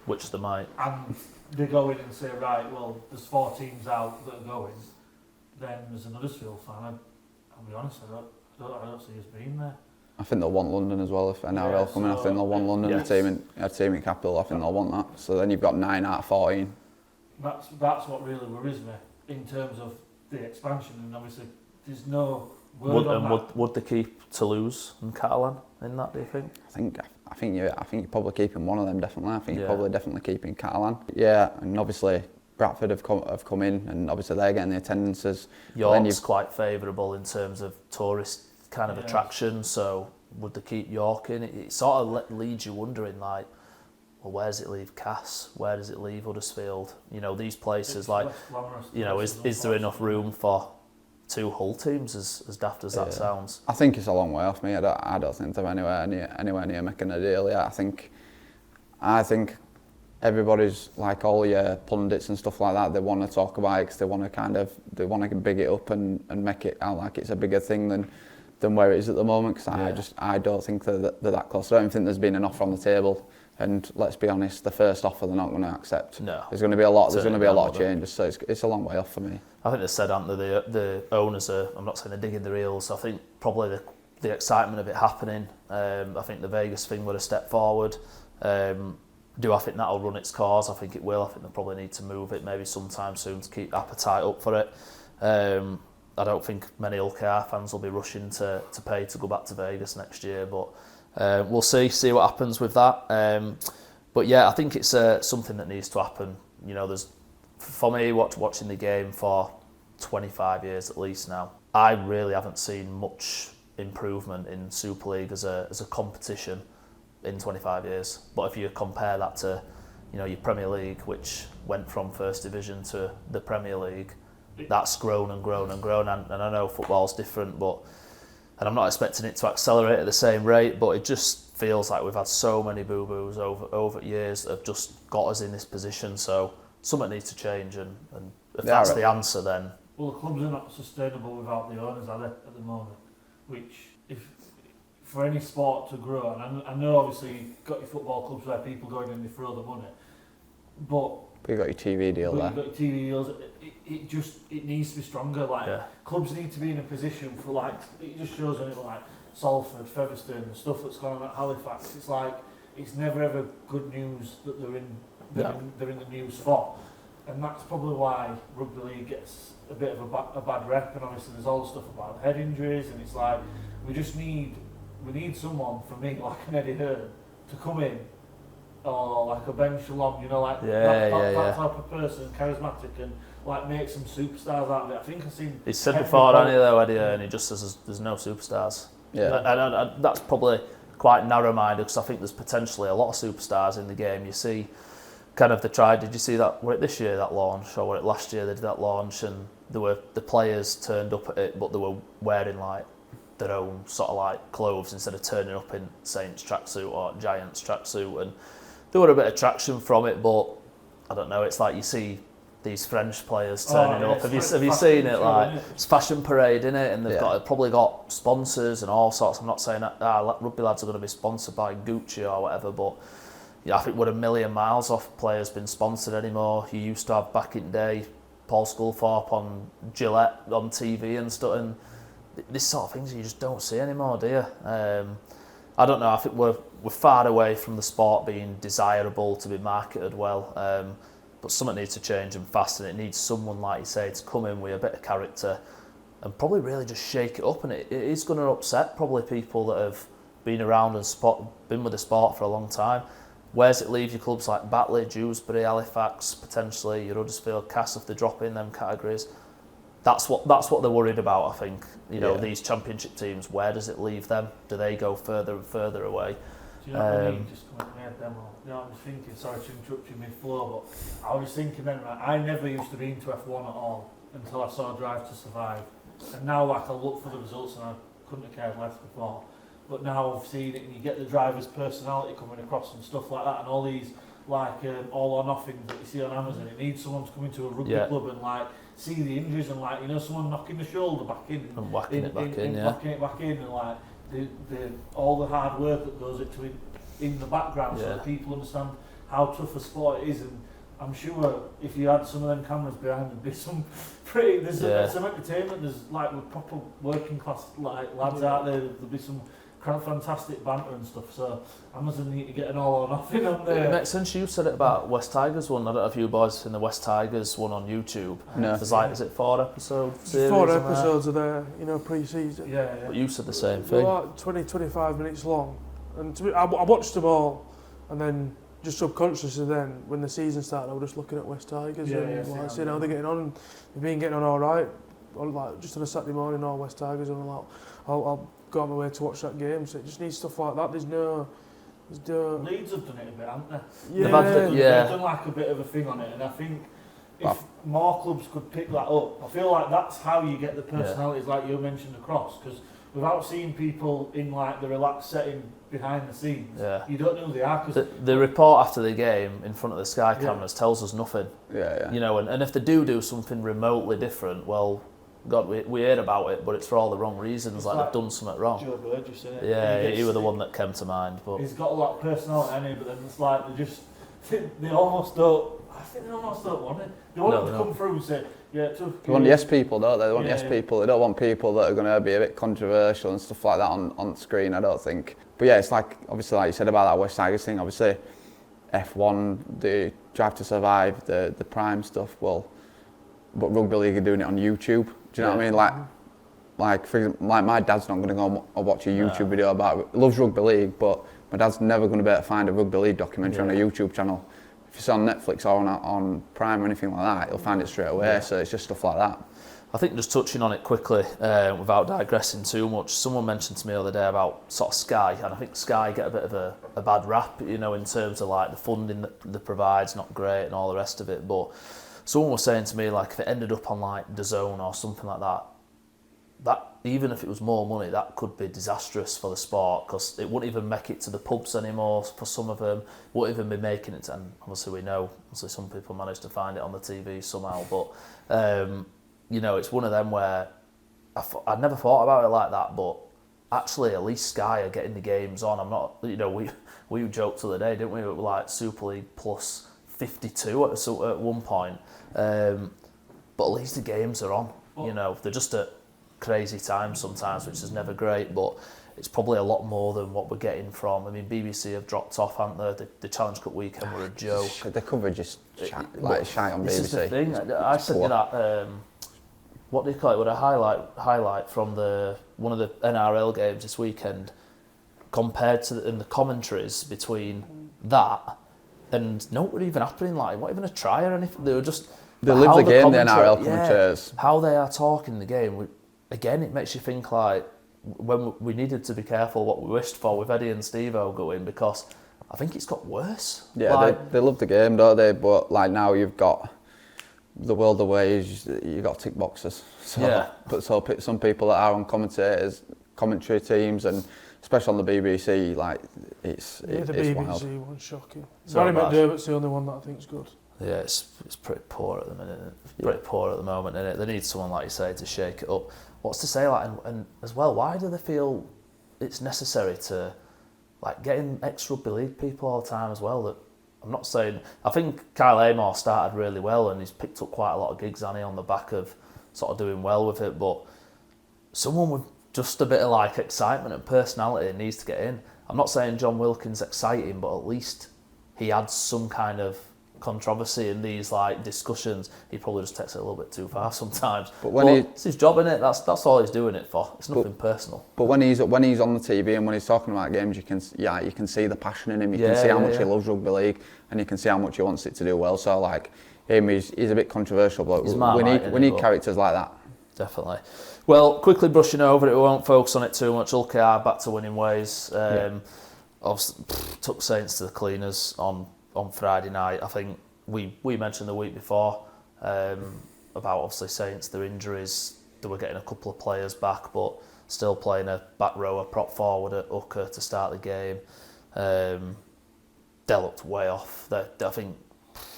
which they might, and they go in and say, right, well, there's 4 teams out that are going, then as an Huddersfield fan, I'll be honest, I don't see us being there. I think they'll want London as well if NRL come in. I think they'll want London. Yes. A team in capital. I think they'll want that. So then you've got 9 out of 14. That's what really worries me in terms of the expansion, and obviously there's no word on that. Would they keep Toulouse and Catalan in that, do you think? I think you're probably keeping one of them, definitely. I think you're probably definitely keeping Catalan. Yeah, and obviously Bradford have come in, and obviously they're getting the attendances. York's quite favourable in terms of tourist kind of attraction, so would they keep York in? It sort of leaves you wondering, well, where does it leave Cass? Where does it leave Huddersfield? These places, is there enough room for 2 Hull teams, as daft as that sounds? I think it's a long way off me. I don't think they're anywhere near making a deal yet. I think everybody's, like all your pundits and stuff like that, they want to talk about it because they want to big it up and make it out like it's a bigger thing than where it is at the moment, because I don't think they're that close. I don't think there's been an offer on the table, and let's be honest, the first offer they're not going to accept. No. There's going to be a lot of changes, so it's a long way off for me. I think they said, aren't they, the owners are, I'm not saying they're digging their heels, I think probably the excitement of it happening, I think the Vegas thing would have stepped forward. Do I think that'll run its course? I think it will. I think they'll probably need to move it maybe sometime soon to keep appetite up for it. I don't think many LKR fans will be rushing to pay to go back to Vegas next year, but we'll see what happens with that. But yeah, I think it's something that needs to happen. For me, watching the game for 25 years at least now, I really haven't seen much improvement in Super League as a competition in 25 years. But if you compare that to your Premier League, which went from First Division to the Premier League, that's grown and grown and grown, and I know football's different, and I'm not expecting it to accelerate at the same rate, but it just feels like we've had so many boo-boos over years that have just got us in this position, so something needs to change, and if that's the answer, then... Well, the clubs are not sustainable without the owners, are they, at the moment? Which, if for any sport to grow, and I know obviously you've got your football clubs where people go in and they throw the money, but you've got your TV deal there. You've got your TV deals. It needs to be stronger. Clubs need to be in a position for it just shows when Salford, Featherstone, the stuff that's going on at Halifax. It's it's never ever good news that they're in the news for, and that's probably why rugby league gets a bit of a bad rep. And obviously there's all the stuff about head injuries, and it's we need someone for me like an Eddie Hearn to come in. Or like a Ben Shalom, that type of person, charismatic and like make some superstars out of it. I think I've seen. He said before, Eddie, and he just says there's no superstars. Yeah. And that's probably quite narrow-minded because I think there's potentially a lot of superstars in the game. You see, kind of did you see that, were it this year that launch, or were it last year they did that launch, and the players turned up at it, but they were wearing like their own sort of like clothes instead of turning up in Saints tracksuit or Giants tracksuit, and there were a bit of traction from it, but I don't know, it's like you see these French players turning up. Have you seen it? Like, it's fashion parade, innit? And they've probably got sponsors and all sorts. I'm not saying that rugby lads are going to be sponsored by Gucci or whatever, but yeah, I think we're a million miles off players being sponsored anymore. You used to have back in the day Paul Sculthorpe on Gillette on TV and stuff, and this sort of things you just don't see anymore, do you? I don't know. I think we're far away from the sport being desirable to be marketed well. But something needs to change and fast, and it needs someone, like you say, to come in with a bit of character and probably really just shake it up. And it is going to upset probably people that have been around and been with the sport for a long time. Where's it leave your clubs like Batley, Dewsbury, Halifax, potentially your Huddersfield, Cass if they drop in them categories? That's what they're worried about, I think. You know, these championship teams, where does it leave them? Do they go further and further away? Do you know what I mean? Just coming to my head then, you know, I was thinking, sorry to interrupt you mid-flow, but I was thinking then, right, I never used to be into F1 at all until I saw Drive to Survive. And now, like, I look for the results and I couldn't have cared less before. But now I've seen it and you get the driver's personality coming across and stuff like that, and all these, like, all or nothing that you see on Amazon. It needs someone to come into a rugby club and, like, see the injuries and, like, you know, someone knocking the shoulder back in. And whacking it back in, whacking it back in, and, like, all the hard work that goes into it in the background, so that people understand how tough a sport it is. And I'm sure if you had some of them cameras behind, there'd be some there's some entertainment. There's like with proper working class like lads out there. There'll be some fantastic banter and stuff. So Amazon need to get an all or nothing on there. It makes sense. You said it about West Tigers one. I don't know if you boys seen the West Tigers one on YouTube. No. There's like, is it 4 episode series? 4 episodes of there, you know, pre-season. Yeah. But you said the same They're thing. like 20-25 minutes long. And I watched them all, and then just subconsciously then, when the season started, I was just looking at West Tigers and seeing how they're getting on, and they've been getting on all right. Or like just on a Saturday morning, all West Tigers, and I'll go out my way to watch that game. So it just needs stuff like that. There's no. Leeds have done it a bit, haven't they? Yeah. They've done like a bit of a thing on it, and I think if more clubs could pick that up, I feel like that's how you get the personalities, like you mentioned, across. Because without seeing people in like the relaxed setting behind the scenes, you don't know who they are. Cause the report after the game in front of the Sky cameras tells us nothing. You know, and if they do something remotely different, well, God, we heard about it, but it's for all the wrong reasons. Like they've done something wrong. Joe Burgess, innit? Yeah, he was the one that came to mind. But he's got a lot of personality, hasn't he? But then it's like they almost don't. I think they almost don't want it. They want it to come through and say, tough. They want yes people, don't they? They want yes people. They don't want people that are going to be a bit controversial and stuff like that on screen, I don't think. But yeah, it's like, obviously, like you said about that West Tigers thing, obviously, F1, the Drive to Survive, the Prime stuff, well, but Rugby League are doing it on YouTube. Do you know what I mean? Like for example, my dad's not going to go and watch a YouTube video about it. He loves Rugby League, but my dad's never going to be able to find a Rugby League documentary on a YouTube channel. If it's on Netflix or on Prime or anything like that, he'll find it straight away. So it's just stuff like that. I think just touching on it quickly, without digressing too much, someone mentioned to me the other day about sort of Sky, and I think Sky get a bit of a bad rap, you know, in terms of like the funding that they provide's not great and all the rest of it. But someone was saying to me, like, if it ended up on like DAZN or something like that even if it was more money, that could be disastrous for the sport, because it wouldn't even make it to the pubs anymore for some of them. Wouldn't even be making it, and obviously we know, some people manage to find it on the TV somehow, but you know, it's one of them where I'd never thought about it like that, but actually at least Sky are getting the games on. I'm not, you know, we joked the other day, didn't we, it was like Super League plus 52 at one point, but at least the games are on. You know, they're just at crazy times sometimes, which is never great, but it's probably a lot more than what we're getting from. I mean, BBC have dropped off, haven't they? The Challenge Cup weekend were a joke. The coverage is shy on BBC. This is the thing. I sent you that. What do you call it? With a highlight from one of the NRL games this weekend, compared to in the commentaries between that and no, what even happening? Like, not even a try or anything. They were just They live the game, the NRL commentators. How they are talking the game, again, it makes you think like when we needed to be careful what we wished for with Eddie and Steve-O going, because I think it's got worse. Yeah, like, they love the game, don't they? But like now you've got the world of ways, you've got tick boxes. But some people that are on commentary teams, and especially on the BBC, like the BBC wild. One's shocking. Barry McDermott's the only one that I think's good. Yeah, it's pretty poor at the minute. It's pretty poor at the moment, innit? They need someone, like you say, to shake it up. What's to say, like, and as well, why do they feel it's necessary to like getting ex-rugby league people all the time as well? That I'm not saying. I think Kyle Amor started really well, and he's picked up quite a lot of gigs, hasn't he, on the back of sort of doing well with it. But someone with just a bit of like excitement and personality needs to get in. I'm not saying John Wilkins exciting, but at least he adds some kind of controversy in these like discussions. He probably just takes it a little bit too far sometimes. But it's his job, innit? That's all he's doing it for. It's nothing personal. But when he's on the TV and when he's talking about games, you can see the passion in him. You can see how much he loves rugby league, and you can see how much he wants it to do well. So like him, he's a bit controversial, but we need characters like that. Definitely. Well, quickly brushing over it, we won't focus on it too much. Ulkar back to winning ways. Obviously, took Saints to the cleaners on Friday night. I think we mentioned the week before about obviously Saints, their injuries. They were getting a couple of players back, but still playing a back rower prop forward at hooker to start the game. They looked way off. I think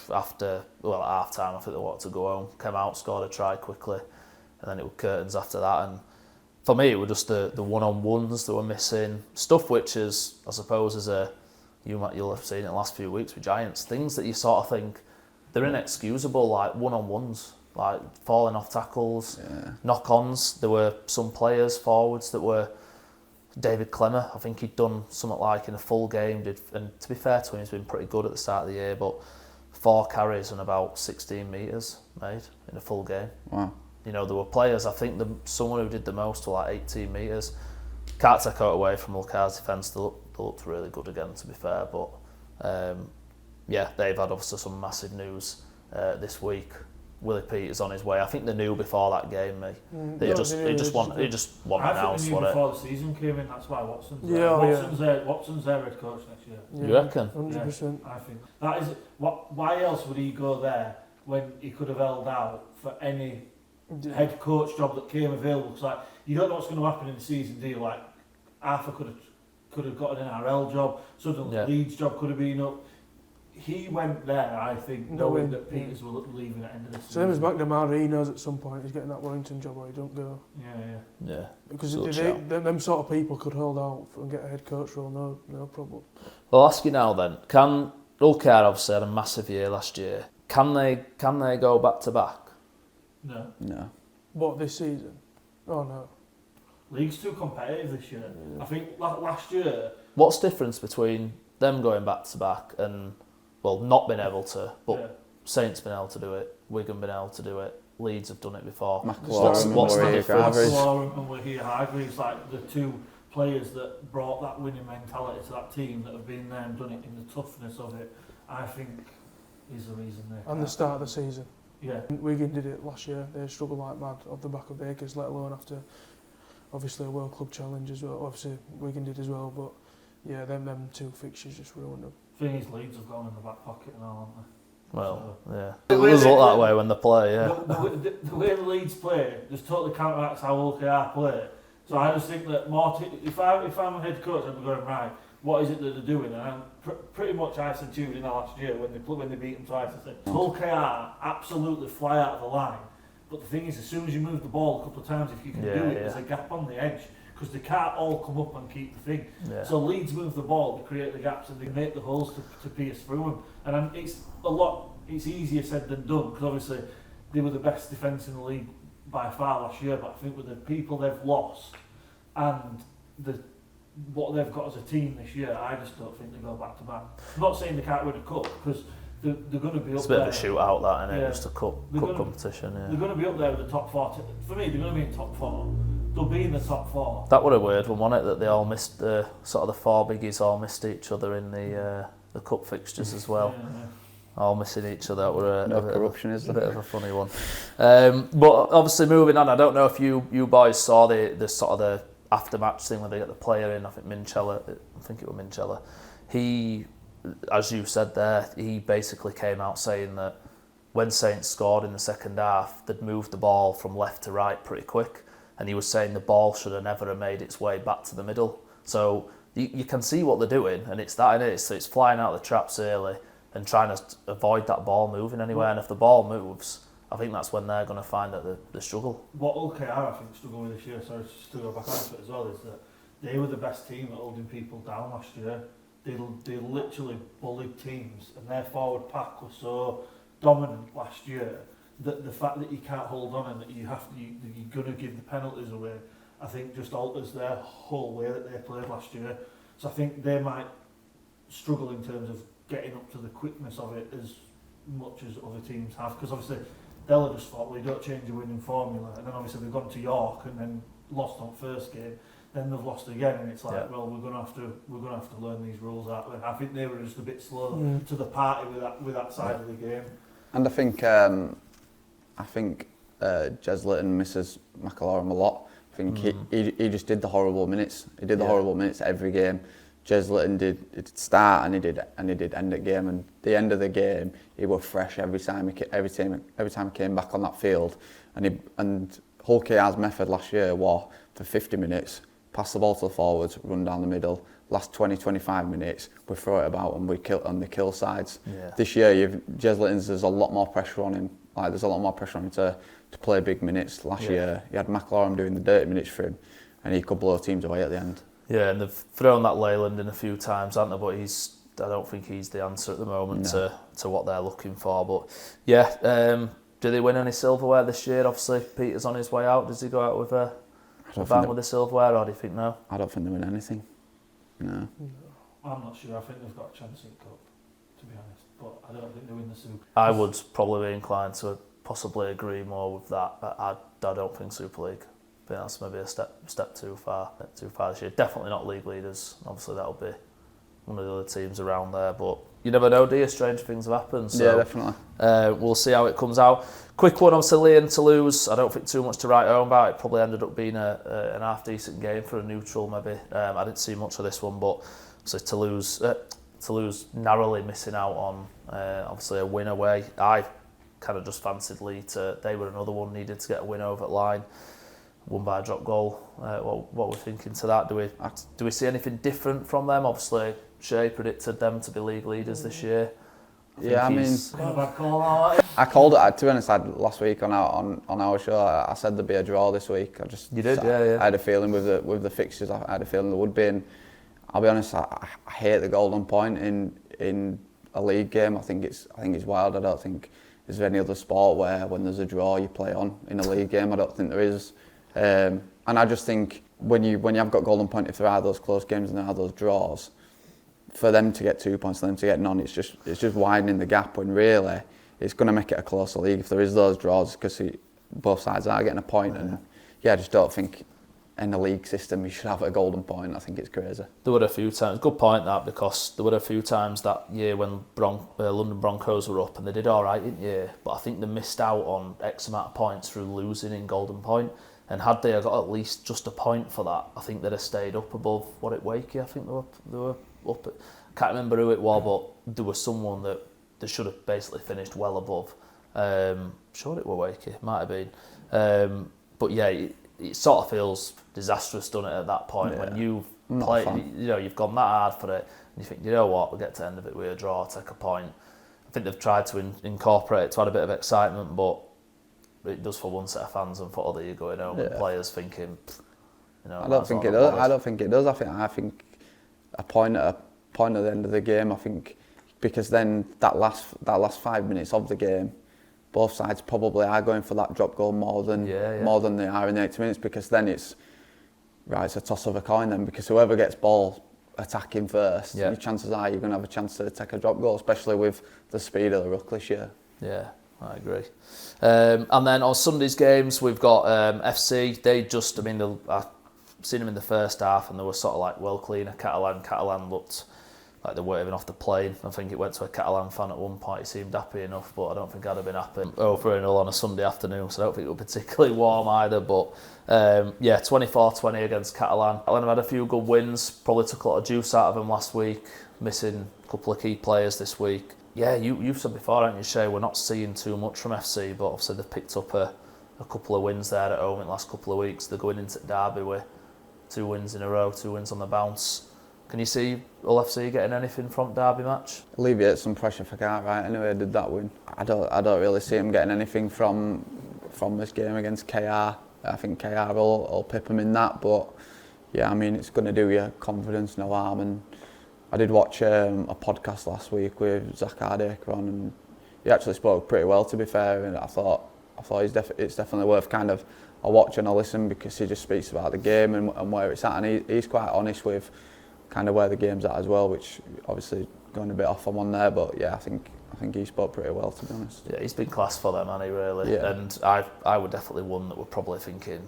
at half time, I think they wanted to go home. Came out, scored a try quickly, and then it was curtains after that. And for me, it was just the one-on-ones that were missing. Stuff which is, I suppose, you'll have seen it in the last few weeks with Giants, things that you sort of think they're inexcusable, like one-on-ones, like falling off tackles, knock-ons. There were some players forwards that were David Clemmer. I think he'd done something like in a full game, and to be fair to him, he's been pretty good at the start of the year, but 4 carries and about 16 metres made in a full game. Wow. You know, there were players, I think someone who did the most were like 18 metres. Can't take out away from Ulkar's defence. They looked really good again, to be fair. But they've had obviously some massive news this week. Willie Peters on his way. I think they knew before that game, He just wanted an house. I think they knew before the season came in. That's why Watson's Watson's their head coach next year. You reckon? 100%. Yeah, I think that is. Why else would he go there when he could have held out for any head coach job that came available? Because like, you don't know what's going to happen in the season, do you? Like, Arthur could have got an NRL job, suddenly Leeds job could have been up. He went there, I think, knowing that Peters will leave at the end of the season. Same as McNamara, he knows at some point he's getting that Wellington job or he don't go. Yeah. Because them sort of people could hold out and get a head coach role, no problem. Well, I'll ask you now then, can Ulkar obviously had a massive year last year. Can they go back to back? No. What, this season? Oh no. League's too competitive this year. I think last year. What's the difference between them going back to back and not being able to, but Saints been able to do it, Wigan been able to do it, Leeds have done it before. What's the difference? McLaurin and Wahir Hargreaves, like the two players that brought that winning mentality to that team, that have been there and done it in the toughness of it, I think is the reason they. And the start of the season. Yeah. Wigan did it last year. They struggled like mad off the back of Bakers, let alone after obviously a World Club challenge as well. Obviously Wigan did as well, but yeah, them two fixtures just ruined them. The thing is, Leeds have gone in the back pocket and all, haven't they? Well, yeah. It does look that way when they play, yeah. The way the Leeds play just totally counteracts how OKR play. So I just think that if I'm a head coach, I'm going, right, what is it that they're doing? And pretty much I said to you last year when they beat them twice, I said, OKR absolutely fly out of the line. But the thing is, as soon as you move the ball a couple of times, if you can do it, there's a gap on the edge. Because they can't all come up and keep the thing. Yeah. So Leeds move the ball to create the gaps and they make the holes to pierce through them. And it's easier said than done, because obviously they were the best defence in the league by far last year, but I think with the people they've lost and what they've got as a team this year, I just don't think they go back to back. I'm not saying they can't win a cup, because they're going to be up there. It's a bit of a shootout, that, isn't it? Just a cup competition. Yeah. They're going to be up there with the top 4. For me, they're going to be in top 4. They'll be in the top 4. That was a weird one, wasn't it? That they all missed the 4 biggies all missed each other in the cup fixtures as well. all missing each other. That were No corruption, is there? A bit of a funny one. But obviously moving on, I don't know if you boys saw the sort of the after match thing where they get the player in. I think it was Minchella. He, as you said there, he basically came out saying that when Saints scored in the second half, they'd moved the ball from left to right pretty quick, and he was saying the ball should have never have made its way back to the middle. So you can see what they're doing, and it's that in it. So it's flying out the traps early and trying to avoid that ball moving anywhere. And if the ball moves, I think that's when they're going to find that they struggle. What OKR I think struggle with this year, sorry to go back onto it as well, is that they were the best team at holding people down last year. They literally bullied teams, and their forward pack was so dominant last year that the fact that you can't hold on and that you're going to give the penalties away, I think just alters their whole way that they played last year. So I think they might struggle in terms of getting up to the quickness of it as much as other teams have, because obviously they'll have just thought, well, you don't change your winning formula, and then obviously they've gone to York and then lost on first game, then they've lost again, and it's like, well, we're going to have to learn these rules out. And I think they were just a bit slow to the party with that side of the game. And I think Jez Litton misses McIlroy a lot. I think he just did the horrible minutes. He did the horrible minutes every game. Jez Litton did start and he did end the game. And the end of the game, he was fresh every time he came back on that field. And Hull KR's method last year was for 50 minutes, pass the ball to the forwards, run down the middle. Last 20-25 minutes, we throw it about and we kill sides. Yeah. This year, Jez Litton's, there's a lot more pressure on him. Like there's a lot more pressure on him to play big minutes. Last year, he had McLaren doing the dirty minutes for him, and he could blow teams away at the end. Yeah, and they've thrown that Leyland in a few times, haven't they? But I don't think he's the answer at the moment to what they're looking for. But yeah, do they win any silverware this year? Obviously, Peter's on his way out. Does he go out with a bang with the silverware, or do you think no? I don't think they win anything. No. I'm not sure. I think they've got a chance in Cup, to be honest. But I don't think they win the Super. I would probably be inclined to possibly agree more with that. I don't think Super League. I think that's maybe a step too far this year. Definitely not league leaders. Obviously, that'll be one of the other teams around there. But you never know, do you? Strange things have happened. So, yeah, definitely. We'll see how it comes out. Quick one, obviously, Leon Toulouse. I don't think too much to write home about. It probably ended up being an half-decent game for a neutral, maybe. I didn't see much of this one, but obviously Toulouse narrowly missing out on, obviously, a win away. I kind of just fancied Lee they were another one needed to get a win over at line. Won by a drop goal. What we're thinking to that? Do we see anything different from them? Obviously, Shay predicted them to be league leaders this year. I called it. To be honest, last week on our show, I said there'd be a draw this week. You did, yeah. I had a feeling with the fixtures. I had a feeling there would be. And I'll be honest, I hate the golden point in a league game. I think it's wild. I don't think there's any other sport where when there's a draw you play on in a league game. I don't think there is. And I just think when you have got golden point, if there are those close games and there are those draws, for them to get 2 points, for them to get none, it's just widening the gap. When really it's going to make it a closer league if there is those draws, because both sides are getting a point. And I just don't think in the league system you should have a golden point. I think it's crazy. There were a few times, good point that, because there were a few times that year when London Broncos were up and they did all right, didn't you? But I think they missed out on X amount of points through losing in golden point. And had they got at least just a point for that, I think they'd have stayed up above Wakey. I think they were up at, I can't remember who it was, but there was someone that they should have basically finished well above. Sure it was Wakey, it might have been. But yeah, it sort of feels disastrous, doesn't it, at that point when you've played, you've gone that hard for it, and you think, you know what, we'll get to the end of it with a draw, take a point. I think they've tried to incorporate it to add a bit of excitement, but it does for one set of fans and for other you're going home and players thinking, I don't think it does. I don't think it does. I think a point at the end of the game. I think because then that last 5 minutes of the game, both sides probably are going for that drop goal more than they are in the 80 minutes, because then it's a toss of a coin then, because whoever gets ball attacking first, your chances are you're going to have a chance to take a drop goal, especially with the speed of the ruck this year. Yeah. I agree. And then on Sunday's games, we've got FC. I've seen them in the first half and they were sort of like well cleaner. Catalan looked like they weren't even off the plane. I think it went to a Catalan fan at one point. He seemed happy enough, but I don't think I'd have been happy over and all on a Sunday afternoon, so I don't think it was particularly warm either. But 24-20 against Catalan. Catalan have had a few good wins, probably took a lot of juice out of them last week, missing a couple of key players this week. Yeah, you've said before, haven't you, Shay, we're not seeing too much from FC, but obviously they've picked up a couple of wins there at home in the last couple of weeks. They're going into Derby with 2 wins in a row, 2 wins on the bounce. Can you see Hull FC getting anything from Derby match? Alleviate some pressure for Cartwright anyway, did that win. I don't really see him getting anything from this game against KR. I think KR will pip him in that, but yeah, I mean, it's going to do you confidence, no harm. And I did watch a podcast last week with Zach Hardaker on, and he actually spoke pretty well, to be fair, and I thought it's definitely worth kind of a watch and a listen, because he just speaks about the game and where it's at, and he's quite honest with kind of where the game's at as well, which obviously going a bit off on one there, but yeah, I think he spoke pretty well, to be honest. Yeah, he's been class for them, hasn't he, really? Yeah. And I would definitely one that we're probably thinking,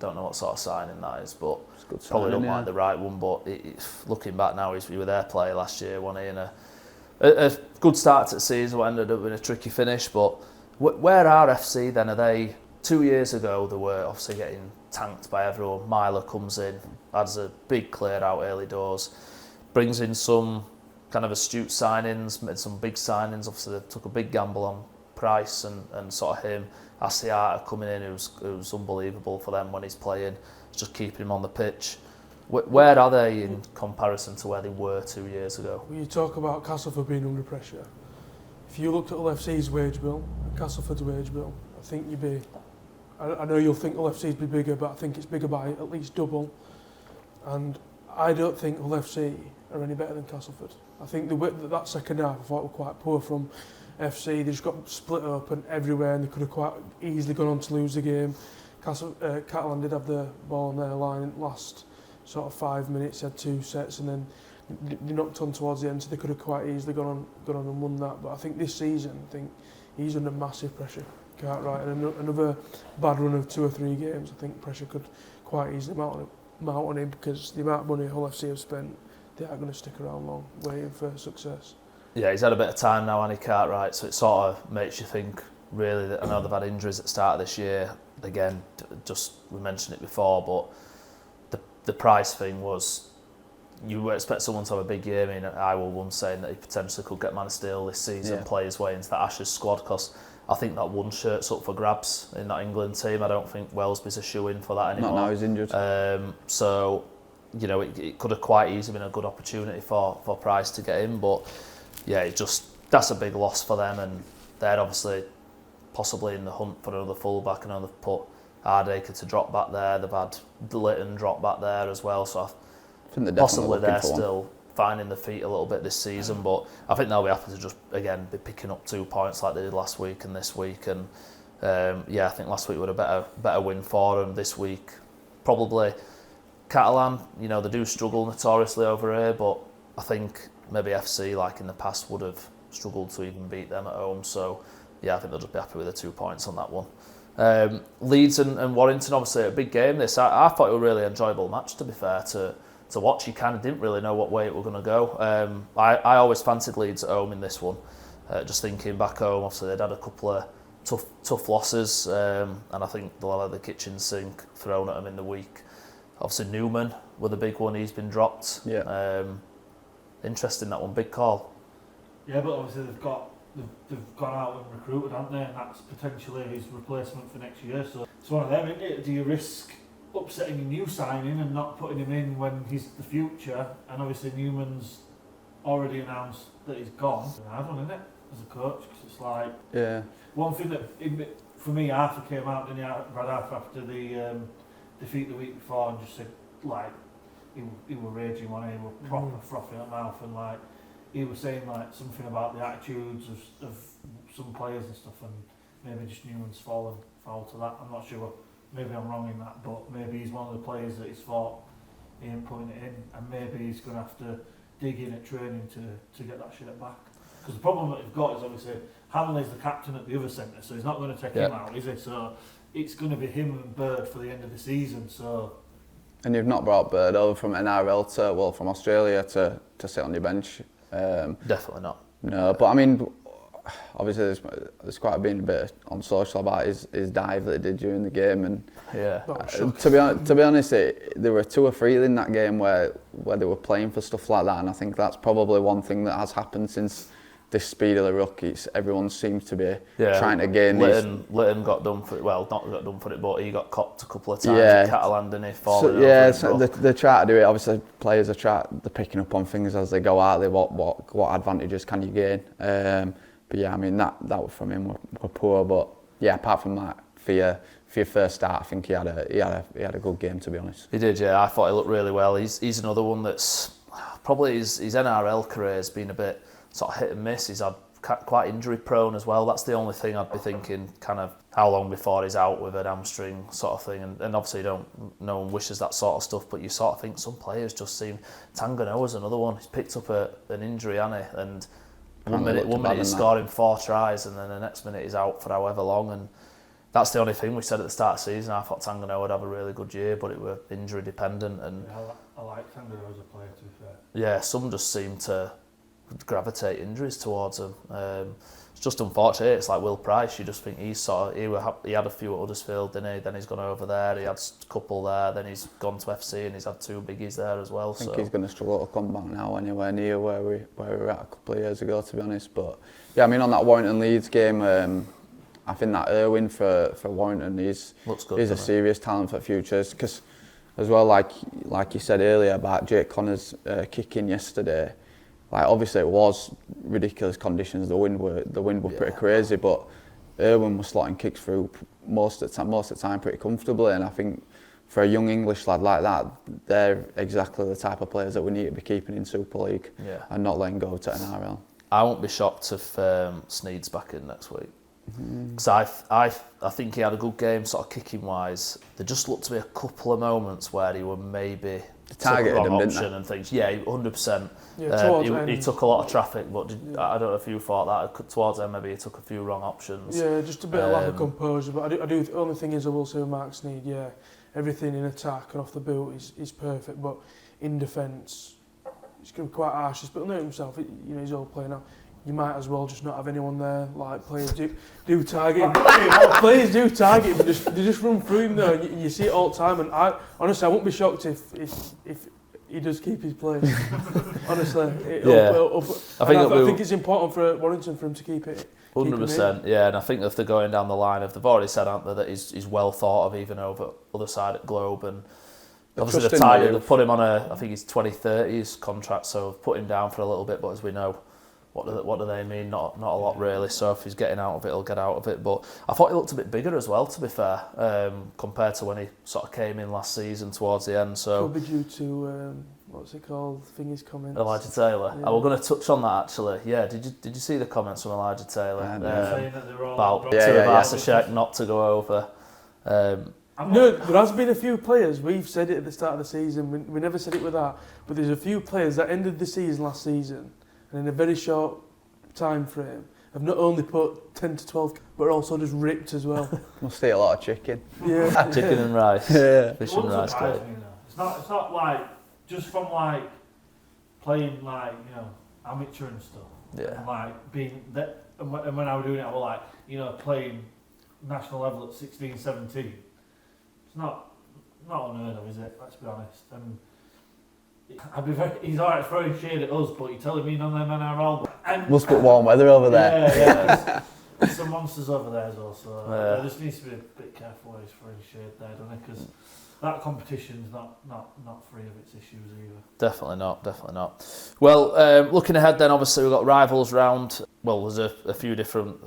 don't know what sort of signing that is, but Good probably signing, don't yeah. like the right one. But looking back now, he was their player last year, wasn't he? And a good start to the season, what ended up in a tricky finish. But where are FC then? Are they 2 years ago? They were obviously getting tanked by everyone. Myler comes in, adds a big clear out early doors, brings in some kind of astute signings, made some big signings. Obviously, they took a big gamble on Price and sort of him. Asiata coming in, who's unbelievable for them when he's playing. It's just keeping him on the pitch. Where are they in comparison to where they were 2 years ago? When you talk about Castleford being under pressure, if you looked at Hull FC's wage bill and Castleford's wage bill, I think you'd be... I know you'll think Hull FC's be bigger, but I think it's bigger by at least double. And I don't think Hull FC are any better than Castleford. I think that second half I thought were quite poor from FC. They just got split open everywhere, and they could have quite easily gone on to lose the game. Catalan did have the ball on their line in the last sort of 5 minutes. They had 2 sets, and then they knocked on towards the end, so they could have quite easily gone on and won that. But I think this season, I think he's under massive pressure, Cartwright, and another bad run of 2 or 3 games. I think pressure could quite easily mount on him, because the amount of money Hull FC have spent, they aren't going to stick around long waiting for success. Yeah, he's had a bit of time now, hasn't he, Cartwright? So it sort of makes you think, really, that I know they've had injuries at the start of this year. Again, just we mentioned it before, but the price thing was, you would expect someone to have a big year. I mean, I was once saying that he potentially could get Man of Steel this season, play his way into the Ashes squad, because I think that one shirt's up for grabs in that England team. I don't think Wellesby's a shoe-in for that anymore. Not now, he's injured. So, you know, it could have quite easily been a good opportunity for Price to get in, but yeah, that's a big loss for them, and they're obviously possibly in the hunt for another fullback. I know they've put Hardaker to drop back there. They've had Litton drop back there as well. So I think possibly they're still finding their feet a little bit this season. But I think they'll be happy to just again be picking up 2 points like they did last week and this week. And I think last week was a better win for them. This week probably Catalan. You know, they do struggle notoriously over here, but I think maybe FC, like in the past, would have struggled to even beat them at home. So yeah, I think they'll just be happy with the 2 points on that one. Leeds and Warrington, obviously a big game this. I thought it was a really enjoyable match, to be fair, to watch. You kind of didn't really know what way it was going to go. I always fancied Leeds at home in this one. Just thinking back home, obviously they'd had a couple of tough losses, and I think they'll have the kitchen sink thrown at them in the week. Obviously Newman with a big one, he's been dropped. Yeah. Interesting, that one, big call. Yeah, but obviously they've gone out and recruited, haven't they? And that's potentially his replacement for next year. So it's one of them, isn't it? Do you risk upsetting your new signing and not putting him in when he's the future? And obviously Newman's already announced that he's gone. It's a hard one, isn't it, as a coach? Because it's like, yeah. One thing that, for me, Arthur came out, didn't he, Brad Arthur, after the defeat the week before, and just said, like, he was raging one, he was proper frothing at mouth, and like, he was saying like something about the attitudes of some players and stuff, and maybe just Newman's fallen foul to that. I'm not sure, maybe I'm wrong in that, but maybe he's one of the players that he's thought he ain't putting it in, and maybe he's going to have to dig in at training to get that shit back. Because the problem that they've got is obviously Hanley's the captain at the other centre, so he's not going to take him out, is he? So it's going to be him and Bird for the end of the season. So. And you've not brought Bird over from NRL from Australia to sit on your bench. Definitely not. No, but I mean, obviously there's quite been a bit on social about his dive that he did during the game, and to be honest, there were 2 or 3 in that game where they were playing for stuff like that, and I think that's probably one thing that has happened since this speed of the ruck. Everyone seems to be trying to gain Litton got done for it. Well, not got done for it, but he got copped a couple of times at Catalan, didn't he? So they try to do it. Obviously, players they're picking up on things as they go out. What advantages can you gain? But yeah, I mean that was from him were poor. But yeah, apart from that, for your first start, I think he had a good game, to be honest. He did, yeah. I thought he looked really well. He's another one that's probably his NRL career has been a bit sort of hit and miss. He's had quite injury prone as well. That's the only thing I'd be thinking, kind of how long before he's out with an hamstring sort of thing. And obviously no one wishes that sort of stuff, but you sort of think some players just seem... Tanganoa's another one. He's picked up an injury, hasn't he? And one minute he's scoring 4 tries, and then the next minute he's out for however long. And that's the only thing we said at the start of the season. I thought Tanganoa would have a really good year, but it were injury dependent. And I like Tanganoa as a player, to be fair. Yeah, some just seem to gravitate injuries towards him. It's just unfortunate. It's like Will Price. You just think he had a few at Huddersfield, didn't he? Then he's gone over there. He had a couple there. Then he's gone to FC and he's had 2 biggies there as well. I think he's going to struggle to come back now anywhere near where we were at a couple of years ago, to be honest. But yeah, I mean, on that Warrington Leeds game, I think that Irwin for Warrington is a serious talent for futures. Because as well, like you said earlier about Jake Connor's kicking yesterday. Like obviously it was ridiculous conditions. The wind were pretty crazy, but Irwin was slotting kicks through most of the time pretty comfortably. And I think for a young English lad like that, they're exactly the type of players that we need to be keeping in Super League and not letting go to NRL. I won't be shocked if Sneed's back in next week. Because I think he had a good game, sort of kicking wise. There just looked to be a couple of moments where he were maybe targeted him, option didn't they? and things. Yeah, 100%. Yeah, he took a lot of traffic, but I don't know if you thought that towards him. Maybe he took a few wrong options. Yeah, just a bit of lack of composure. But I do. The only thing is, I will say with Mark Sneed, everything in attack and off the boot is perfect, but in defence, he's going to be quite harsh. He's building it himself. He's all playing now. You might as well just not have anyone there. Like players do target him. Players do target him, but they just run through him though. And you see it all the time. And I won't be shocked if he does keep his place. Honestly, I think it's important for Warrington for him to keep it. 100%, yeah. And I think if they're going down the line, they've already said, aren't they, that he's well thought of even over other side at Globe, and obviously they've put him on I think he's 2030s contract, so they've put him down for a little bit. But as we know, what do they mean? Not a lot really. So if he's getting out of it, he'll get out of it. But I thought he looked a bit bigger as well, to be fair, compared to when he sort of came in last season towards the end. So could be due to what's it called? Thingy's comments. Elijah Taylor. Yeah. We're going to touch on that actually. Yeah. Did you see the comments from Elijah Taylor saying that they're all about Tuivasa-Sheck not to go over? No, there has been a few players. We've said it at the start of the season. We never said it with that, but there's a few players that ended the season last season, and in a very short time frame, have not only put 10 to 12, but also just ripped as well. Must eat a lot of chicken. Yeah, chicken and rice. Yeah, fish and rice. It's not like just from like playing like amateur and stuff. Yeah. And like being that, and when I was doing it, I was like playing national level at 16, 17. It's not unheard of, is it? Let's be honest. And he's alright throwing shade at us, but you're telling me none of them NRL. And must put warm weather over there. Yeah. There's some monsters over there as well, so there just needs to be a bit careful where he's throwing shade there, doesn't it? Because that competition's not free of its issues either. Definitely not. Well, looking ahead then, obviously we've got rivals round. Well, there's a few different,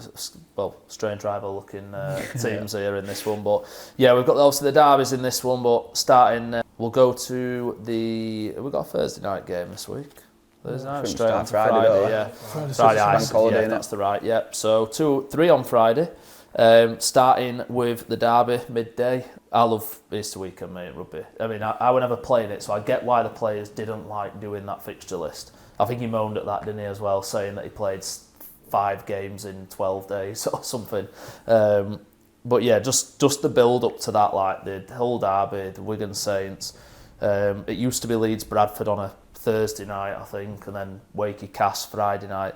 strange rival-looking teams here in this one. But yeah, we've got obviously the derbies in this one. But starting, we'll go to we've got a Thursday night game this week. Thursday night, straight on to Friday. Yeah, Friday. That's the right. Yep. So 3 on Friday. Starting with the derby midday. I love Easter weekend, mate, rugby. I mean, I were never playing it, so I get why the players didn't like doing that fixture list. I think he moaned at that, didn't he, as well, saying that he played 5 games in 12 days or something. But yeah, just the build up to that, like the whole derby, the Wigan Saints. It used to be Leeds Bradford on a Thursday night, I think, and then Wakey Cast Friday night.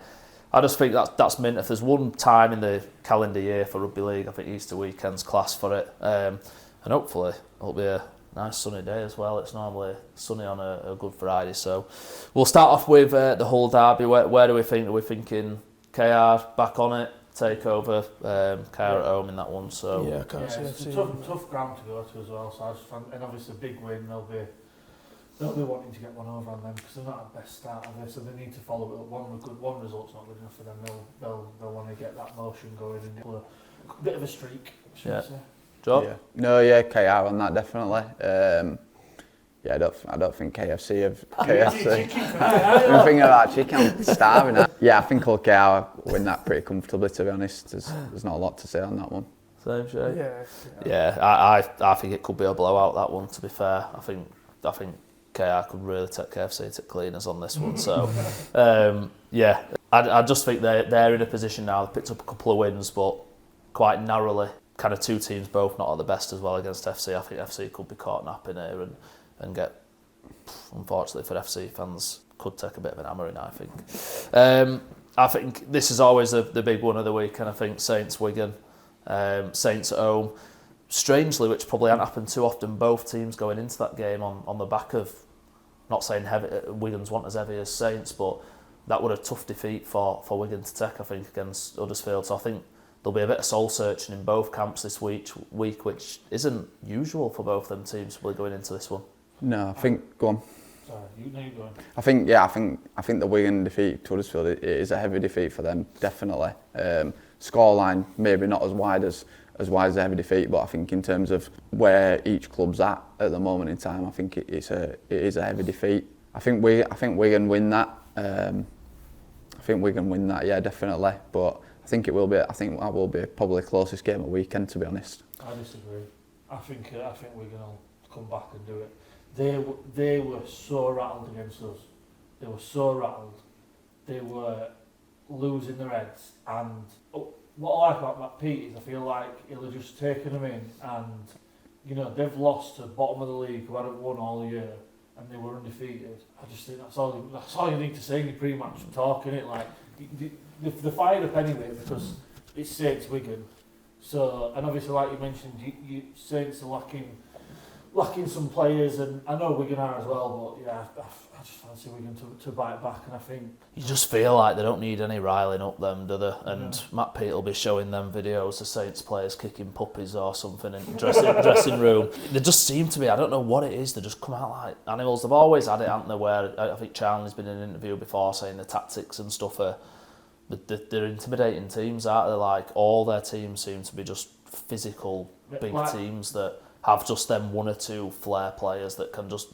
I just think that's mint. If there's one time in the calendar year for rugby league, I think Easter weekend's class for it. And hopefully it'll be a nice sunny day as well. It's normally sunny on a Good Friday. So we'll start off with the Hull derby. Where do we think? Are we thinking KR back on it, take over, KR at home in that one? So yeah, I can't see it's FC. a tough ground to go to as well. So and obviously a big win, they'll be wanting to get one over on them because they're not at best start of it, so they need to follow it up. One result's not good enough for them. They'll want to get that motion going and get a bit of a streak. Should I say? Joe? Yeah. No, KR on that definitely. I don't think KFC have KFC. I'm thinking about chicken, starving that. Yeah, I think KR win that pretty comfortably. To be honest, there's not a lot to say on that one. Same, Shay? Yeah. I think it could be a blowout, that one. To be fair, I think KR could really take KFC to cleaners on this one. So, I just think they're in a position now. They've picked up a couple of wins, but quite narrowly. Kind of two teams both not at the best as well against FC. I think FC could be caught napping here and get, unfortunately for FC fans, could take a bit of an hammering, I think. I think this is always the big one of the week, and I think Saints-Wigan, Saints at home. Strangely, which probably hasn't happened too often, both teams going into that game on the back of, not saying Wigan's weren't as heavy as Saints, but that was a tough defeat for Wigan to take, I think, against Huddersfield. So I think there'll be a bit of soul searching in both camps this week, which isn't usual for both them teams really going into this one. No, I think go on. Sorry, you going. I think the Wigan defeat to Huddersfield it is a heavy defeat for them, definitely. Scoreline maybe not as wide as a heavy defeat, but I think in terms of where each club's at the moment in time, I think it is a heavy defeat. I think Wigan win that. Yeah, definitely. But I think that will be probably the closest game of the weekend, to be honest. I disagree. I think Wigan will come back and do it. They were so rattled against us. They were so rattled. They were losing their heads. And what I like about Matt Peters, I feel like he'll have just taken them in, and they've lost to the bottom of the league who hadn't won all year, and they were undefeated. I just think that's all you need to say in your pre-match talk, innit? Like they're fired up anyway because it's Saints Wigan. So, and obviously, like you mentioned, you Saints are lacking some players, and I know Wigan are as well, but yeah, I just fancy Wigan to bite back, and I think... You just feel like they don't need any riling up them, do they? And Matt Pete will be showing them videos of Saints players kicking puppies or something in the dressing room. They just seem to be, I don't know what it is, they just come out like animals. They've always had it, haven't they, where I think Charlie's been in an interview before saying the tactics and stuff are... They're intimidating teams, aren't they? Like, all their teams seem to be just physical, big teams that have just them one or two flair players that can just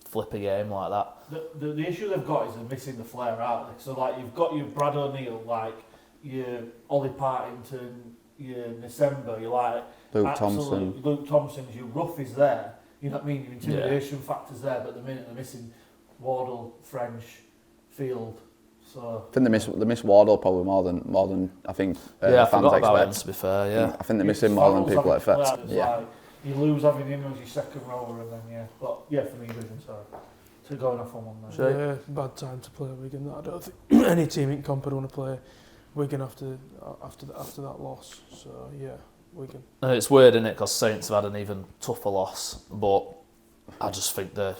flip a game like that. The issue they've got is they're missing the flair, aren't they? So like you've got your Brad O'Neill, like your Ollie Partington, your December, your like Luke Thompson, your rough is there. You know what I mean? Your intimidation factor's there, but at the minute they're missing Wardle, French, Field. So I think they miss Wardle probably more than I think I fans forgot expect. about him, to be fair, yeah. I think they miss him more than people expect. Yeah. Like, you lose having him as your second rower, and then but for me, Wigan, sorry, to going off on one there. Yeah, bad time to play Wigan. I don't think any team in comp would want to play Wigan after that loss. So yeah, Wigan. And it's weird, isn't it? Because Saints have had an even tougher loss, but I just think the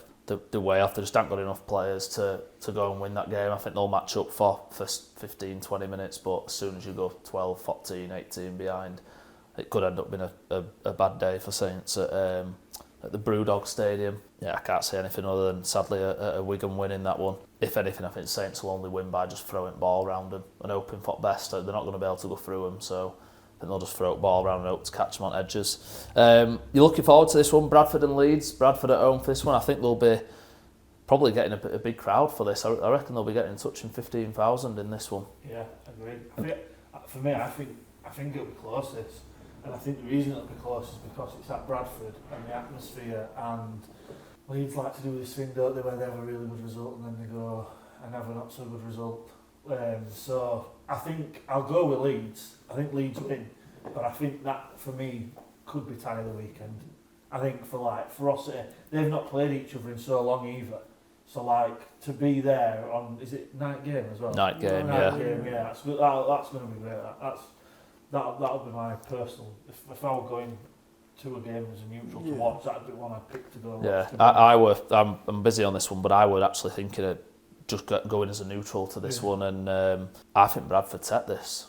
way off, they just haven't got enough players to go and win that game. I think they'll match up for 15, 20 minutes, but as soon as you go 12, 14, 18 behind, it could end up being a bad day for Saints at the Brewdog Stadium. Yeah, I can't say anything other than, sadly, a Wigan win in that one. If anything, I think Saints will only win by just throwing ball around them and hoping for the best. They're not going to be able to go through them, so I think they'll just throw the ball around and hope to catch them on edges. You're looking forward to this one, Bradford and Leeds. Bradford at home for this one. I think they'll be probably getting a big crowd for this. I reckon they'll be getting touching 15,000 in this one. Yeah, agreed. For me, I think it'll be close, this. And I think the reason it'll be close is because it's at Bradford and the atmosphere, and Leeds like to do this thing, don't they, where they have a really good result and then they go and have a not so good result. So I think I'll go with Leeds. I think Leeds win, but I think that for me could be tie of the weekend. I think for ferocity, they've not played each other in so long either. So like to be there on, is it night game as well? Night game, Night game, yeah. That's going to be great. That'll be my personal. If I were going to a game as a neutral to watch, that'd be one I'd pick to go. Yeah, I'm busy on this one, but I would actually thinking of just going as a neutral to this one, and I think Bradford set this.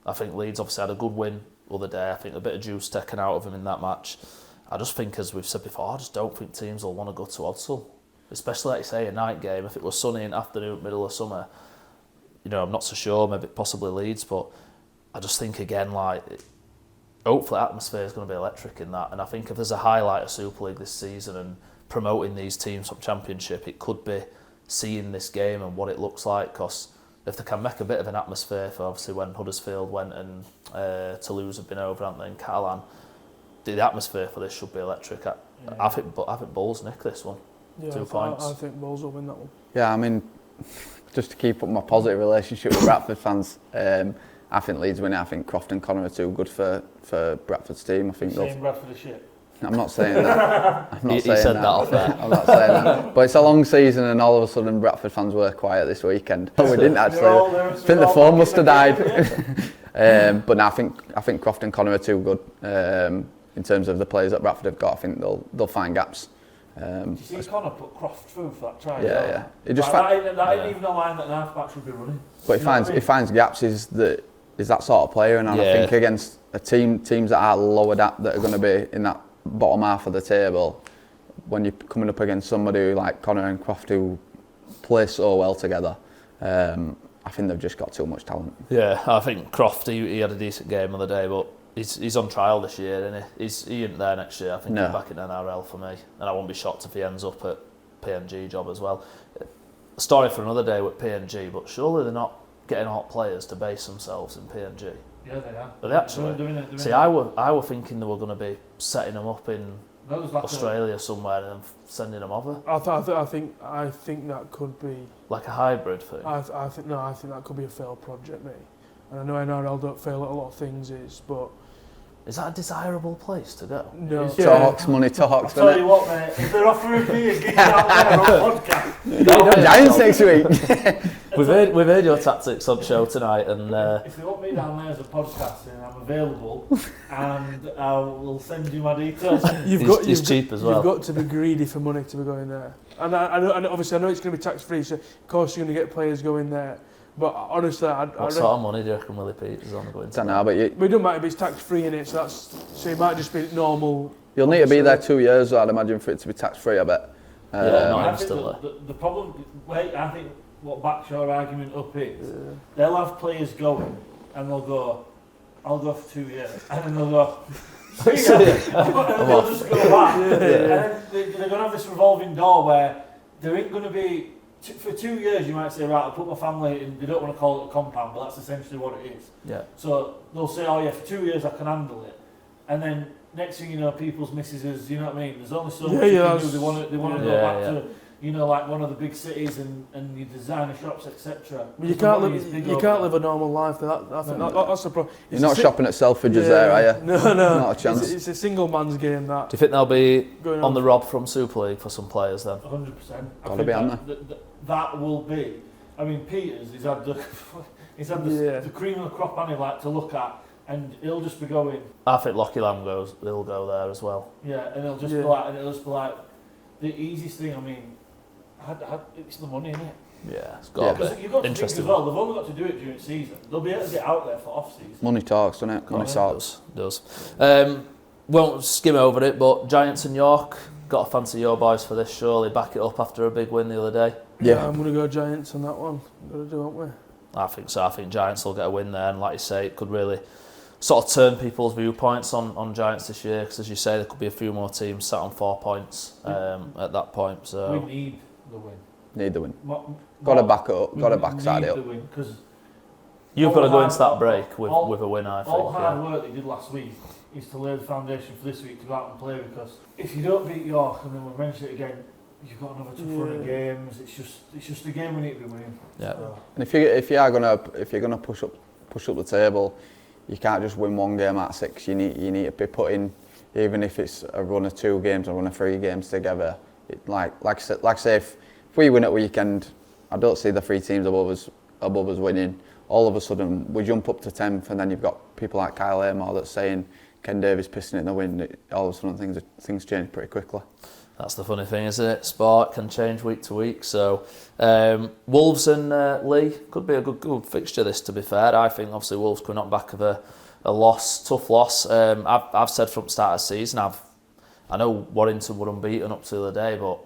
I think Leeds obviously had a good win the other day. I think a bit of juice taken out of him in that match. I just think, as we've said before, I just don't think teams will want to go to Odsal, especially like you say a night game. If it was sunny in afternoon, middle of summer, I'm not so sure. Maybe possibly Leeds, but I just think again hopefully atmosphere is going to be electric in that. And I think if there's a highlight of Super League this season and promoting these teams from Championship, it could be seeing this game and what it looks like. Because if they can make a bit of an atmosphere for obviously when Huddersfield went and Toulouse have been over, haven't they, and Catalan, the atmosphere for this should be electric. I think Bulls nick this one. Yeah, 2 points. I think Bulls will win that one. Yeah, I mean, just to keep up my positive relationship with Bradford fans, I think Leeds win it. I think Croft and Conor are too good for Bradford's team. I think You're saying Bradford is shit? I'm not saying that. I'm not He saying said that that. off there. I'm not saying that. But it's a long season, and all of a sudden Bradford fans were quiet this weekend. We didn't actually. I think the phone must have died. But no, I think Croft and Conor are too good in terms of the players that Bradford have got. I think they'll find gaps. Did you see Conor put Croft through for that try? Yeah. It just that ain't even a line that an half-back should be running. But he finds gaps. Is that sort of player, and I think against teams that are lower that are going to be in that bottom half of the table, when you're coming up against somebody like Conor and Croft who play so well together, I think they've just got too much talent. Yeah, I think Croft, he had a decent game the other day, but he's on trial this year, isn't he? He isn't there next year. I think he's back in NRL for me, and I won't be shocked if he ends up at PNG job as well. A story for another day with PNG, but surely they're not getting hot players to base themselves in PNG. Yeah, they are. Are they actually? They're doing it. See, I were thinking they were going to be setting them up in Australia somewhere and then sending them over. I think that could be like a hybrid thing. I think that could be a failed project, mate. And I know NRL don't fail at a lot of things, but is that a desirable place to go? No. Money talks. I'll tell you what, mate, if they're offering me a gig out there on podcast, Giants next week. We've heard your tactics on show tonight, and if they want me down there as a podcast, then I'm available, and I will send you my details. It's cheap as well. You've got to be greedy for money to be going there, and I know obviously I know it's going to be tax free, so of course you're going to get players going there. But honestly, what sort of money do you reckon Willie Peters is on going to? I don't know, but it doesn't matter if it's tax free in it, so it might just be normal. You'll need to be there 2 years, I'd imagine, for it to be tax free. I bet. Not instantly. The problem, I think what backs your argument up is they'll have players going, and they'll go, "I'll go for 2 years," and then they'll go. And they'll just go back, and then they're going to have this revolving door where there ain't going to be. For 2 years, you might say, right, I'll put my family in. They don't want to call it a compound, but that's essentially what it is. Yeah. So they'll say, oh yeah, for 2 years I can handle it, and then next thing you know, people's missuses, you know what I mean? There's only so much you can do. They want to go back to, like one of the big cities and you designer shops, etc. You can't live a normal life. I think that's the problem. You're not shopping at Selfridges there, are you? No. Not a chance. It's a single man's game. That. Do you think they'll be on the rob from Super League for some players then? 100%. Got to be on there. That will be. I mean, Peters, he's had the cream of the crop, and he like to look at, and he'll just be going. I think Lockie Lamb he'll go there as well. Yeah, and it'll just be like, the easiest thing. I mean, it's the money, isn't it? Yeah, it's got to be. You've got to think as well. They've only got to do it during season. They'll be able to get out there for off season. Money talks, doesn't it? Money talks. Does. Won't skim over it, but Giants and York. Got to fancy your boys for this, surely. Back it up after a big win the other day. Yeah, I'm going to go Giants on that one. Got to do, aren't we? I think so. I think Giants will get a win there, and like you say, it could really sort of turn people's viewpoints on Giants this year, because as you say, there could be a few more teams sat on 4 points at that point. So we need the win. Need the win. Got to back it up. Got to backside it up. You've got to go into that break with a win, I think. All hard work they did last week is to lay the foundation for this week to go out and play, because if you don't beat York, and then we'll mention it again, you've got another 200 games. It's just a game we need to be winning. Yeah. So. And if you're gonna push up the table, you can't just win one game out of 6. You need to be putting, even if it's a run of 2 games or run of 3 games together. Like I say, if we win at weekend, I don't see the 3 teams above us winning. All of a sudden, we jump up to 10th, and then you've got people like Kyle Amor that's saying Ken Davies pissing it in the wind. All of a sudden, things change pretty quickly. That's the funny thing, isn't it? Sport can change week to week. So Wolves and Lee could be a good fixture. This, to be fair, I think obviously Wolves coming on back of a tough loss. I've said from the start of the season, I know Warrington were unbeaten up to the other day, but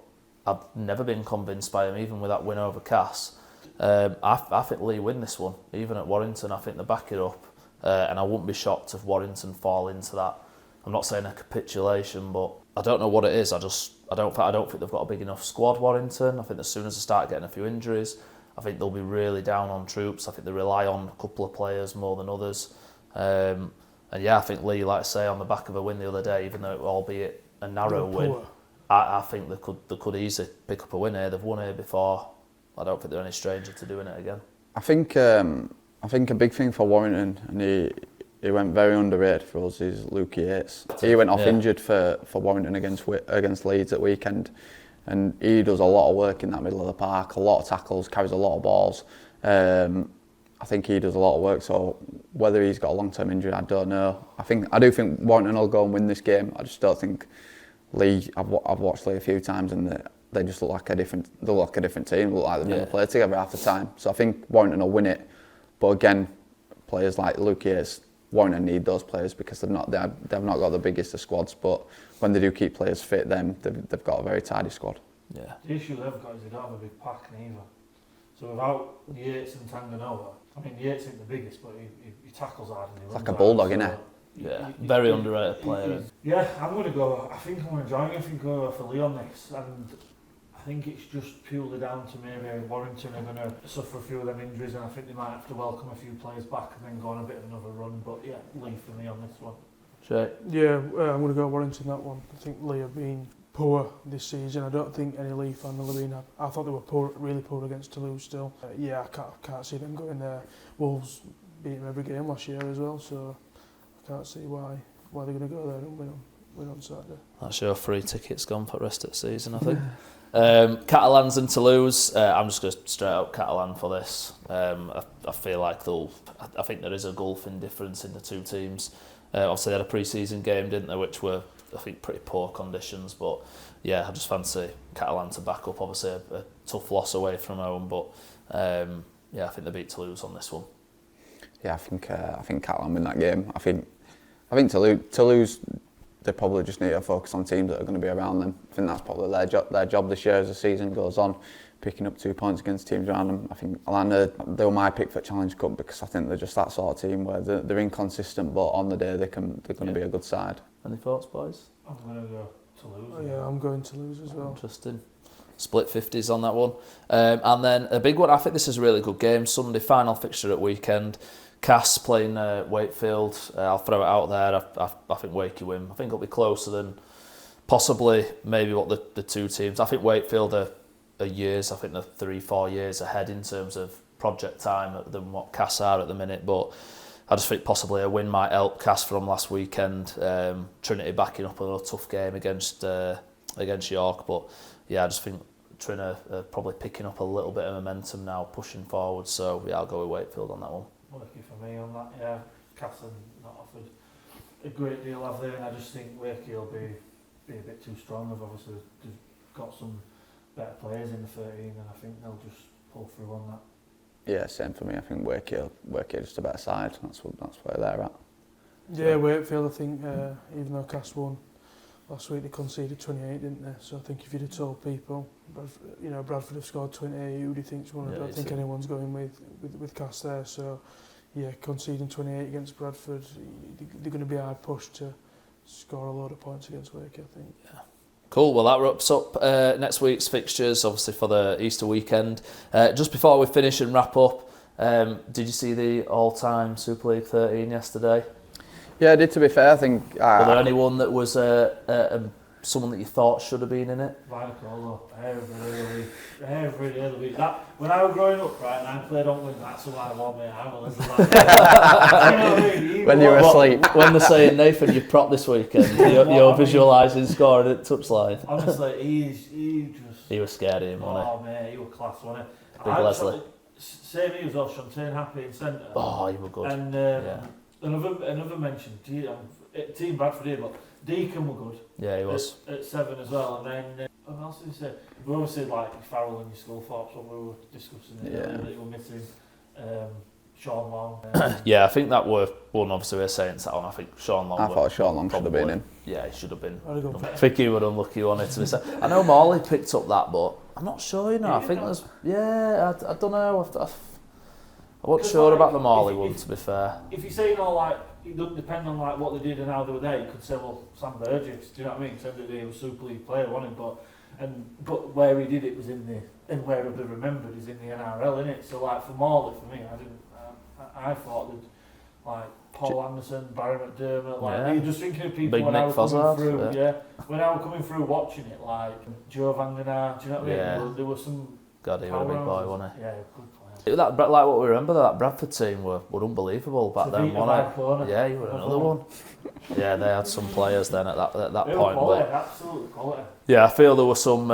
I've never been convinced by them, even with that win over Cass. I think Lee win this one, even at Warrington. I think they back it up, and I wouldn't be shocked if Warrington fall into that. I'm not saying a capitulation, but I don't know what it is. I don't think they've got a big enough squad, Warrington. I think as soon as they start getting a few injuries, I think they'll be really down on troops. I think they rely on a couple of players more than others. And yeah, I think Lee, like I say, on the back of a win the other day, even though albeit a narrow win, I think they could easily pick up a win here. They've won here before. I don't think they're any stranger to doing it again. I think a big thing for Warrington, and he went very underrated for us, is Luke Yates. He went off injured for Warrington against Leeds at weekend, and he does a lot of work in that middle of the park, a lot of tackles, carries a lot of balls. I think he does a lot of work, so whether he's got a long-term injury, I don't know. I do think Warrington will go and win this game. I just don't think Lee. I've watched Lee a few times, and they just look like a different team. They look like they've never played together half the time. So I think Warrington will win it. But again, players like Luke Yates, Warrington need those players because they've not got the biggest of squads. But when they do keep players fit, they've got a very tidy squad. Yeah. The issue they've got is they don't have a big pack neither. So without Yates and Tanganova, I mean Yates isn't the biggest, but he tackles hard and he runs. Like a bulldog, so, innit? Yeah, very underrated player. Yeah, I'm going to go. I think I'm going to join you. I think I'm going to go for Lee on this, and I think it's just purely down to maybe Warrington are going to suffer a few of them injuries, and I think they might have to welcome a few players back and then go on a bit of another run. But yeah, Lee for me on this one. Shay? Yeah, I'm going to go Warrington that one. I think Lee have been poor this season. I don't think any Lee fan will have been. I thought they were poor, really poor against Toulouse still. Yeah, I can't see them going there. Wolves beat them every game last year as well, so I can't see why they're going to go there and win on Saturday. That's your free tickets gone for the rest of the season, I think. Catalans and Toulouse. I'm just going to straight out Catalan for this. I feel like I think there is a gulfing difference in the two teams. Obviously they had a pre-season game, didn't they, which were I think pretty poor conditions, but yeah, I just fancy Catalan to back up. Obviously a tough loss away from home, but yeah, I think they beat Toulouse on this one. Yeah, I think Catalan win that game. I think Toulouse, they probably just need to focus on teams that are going to be around them. I think that's probably their job this year as the season goes on, picking up 2 points against teams around them. I think they were my pick for Challenge Cup because I think they're just that sort of team where they're inconsistent, but on the day they're going to be a good side. Any thoughts, boys? I'm going to go Toulouse. Oh, yeah, I'm going Toulouse as well. Interesting. Split 50s on that one. And then a big one, I think this is a really good game. Sunday, final fixture at weekend. Cass playing Wakefield. I'll throw it out there. I think Wakey win. I think it'll be closer than possibly maybe what the two teams. I think Wakefield are years. I think they're 3-4 years ahead in terms of project time than what Cass are at the minute. But I just think possibly a win might help Cass from last weekend. Trinity backing up a tough game against York. But yeah, I just think Trinity are probably picking up a little bit of momentum now, pushing forward. So yeah, I'll go with Wakefield on that one. Lucky for me on that, yeah. Cass have not offered a great deal, have they? And I just think Wakey will be a bit too strong. They've got some better players in the 13, and I think they'll just pull through on that. Yeah, same for me. I think Wakey are just a better side. That's where they're at. Yeah, Wakefield, I think, even though Cass won last week, they conceded 28, didn't they? So I think if you'd have told people, Bradford have scored 28, who do you think's won? I don't think anyone's going with Cass there. So yeah, conceding 28 against Bradford, they're going to be hard pushed to score a load of points against Wakey, I think. Yeah. Cool, well that wraps up next week's fixtures, obviously for the Easter weekend. Just before we finish and wrap up, did you see the all-time Super League 13 yesterday? Yeah, I did, to be fair. I think... Were there anyone that was someone that you thought should have been in it? Vinacolo, every day of the week. That, when I was growing up, right, and I played on wing, that's who I want, mate. I will listen to that. When you were asleep. When they're saying, Nathan, you're prop this weekend, you're visualising scoring at touchline. Honestly, he just... He was scared of him, wasn't Oh, mate, he was class, wasn't he? Big Leslie. Same he was off, Shantae Happy in centre. Oh, he was good. And another mention, Team Bradford here, but Deacon were good. Yeah, he was. At 7 as well. And then, what else did he say? We always said like Farrell and your Sculthorpe when we were discussing it, that you were missing. Sean Long. Yeah, I think that were one. Obviously, we were saying that on. I think Sean Long. I thought Sean Long should have been in. Yeah, he should have been. I think he would unlucky on it to be said. I know Morley picked up that, but I'm not sure. You know, I think there's. Yeah, I don't know. I wasn't sure about the Morley one. To be fair. If you say like it doesn't depend on like what they did and how they were there, you could say, well, Sam Burgess. Do you know what I mean? Said that he was a Super League player, wasn't he? But where he did it was in the and where he'll be remembered is in the NRL, innit? So like for Morley, for me, I thought that like Paul Anderson, Barry McDermott, you're just thinking of people Big when Nick I was coming through, when I was coming through watching it, like Joe Vangenaar, do you know what I mean? There was some. God, he was a big boy, wasn't he? Yeah, good player. That, like what we remember, that Bradford team were unbelievable back then, wasn't it? Yeah, you were another one. Yeah, they had some players then at that point. Quality, absolute quality. Yeah, I feel there were some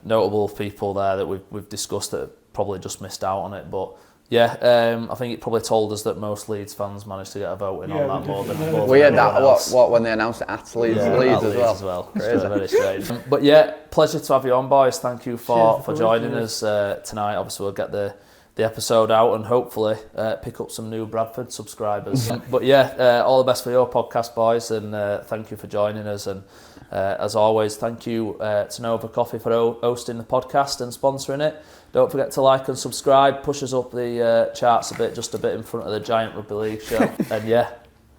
notable people there that we've discussed that probably just missed out on it, but. Yeah, I think it probably told us that most Leeds fans managed to get a vote in on that more than we had that what when they announced it at Leeds, Leeds as well. Crazy. Very strange. But yeah, pleasure to have you on, boys. Thank you for joining us tonight. Obviously, we'll get the episode out and hopefully pick up some new Bradford subscribers. But yeah, all the best for your podcast, boys, and thank you for joining us. And as always, thank you to Nova Coffee for hosting the podcast and sponsoring it. Don't forget to like and subscribe, push us up the charts just a bit in front of the Giant Rugby League Show. And yeah,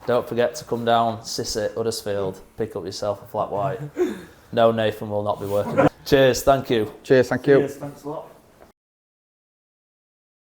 don't forget to come down, Sisset, Huddersfield, pick up yourself a flat white. No, Nathan will not be working. Cheers, thank you. Cheers, thank you. Cheers, thanks a lot.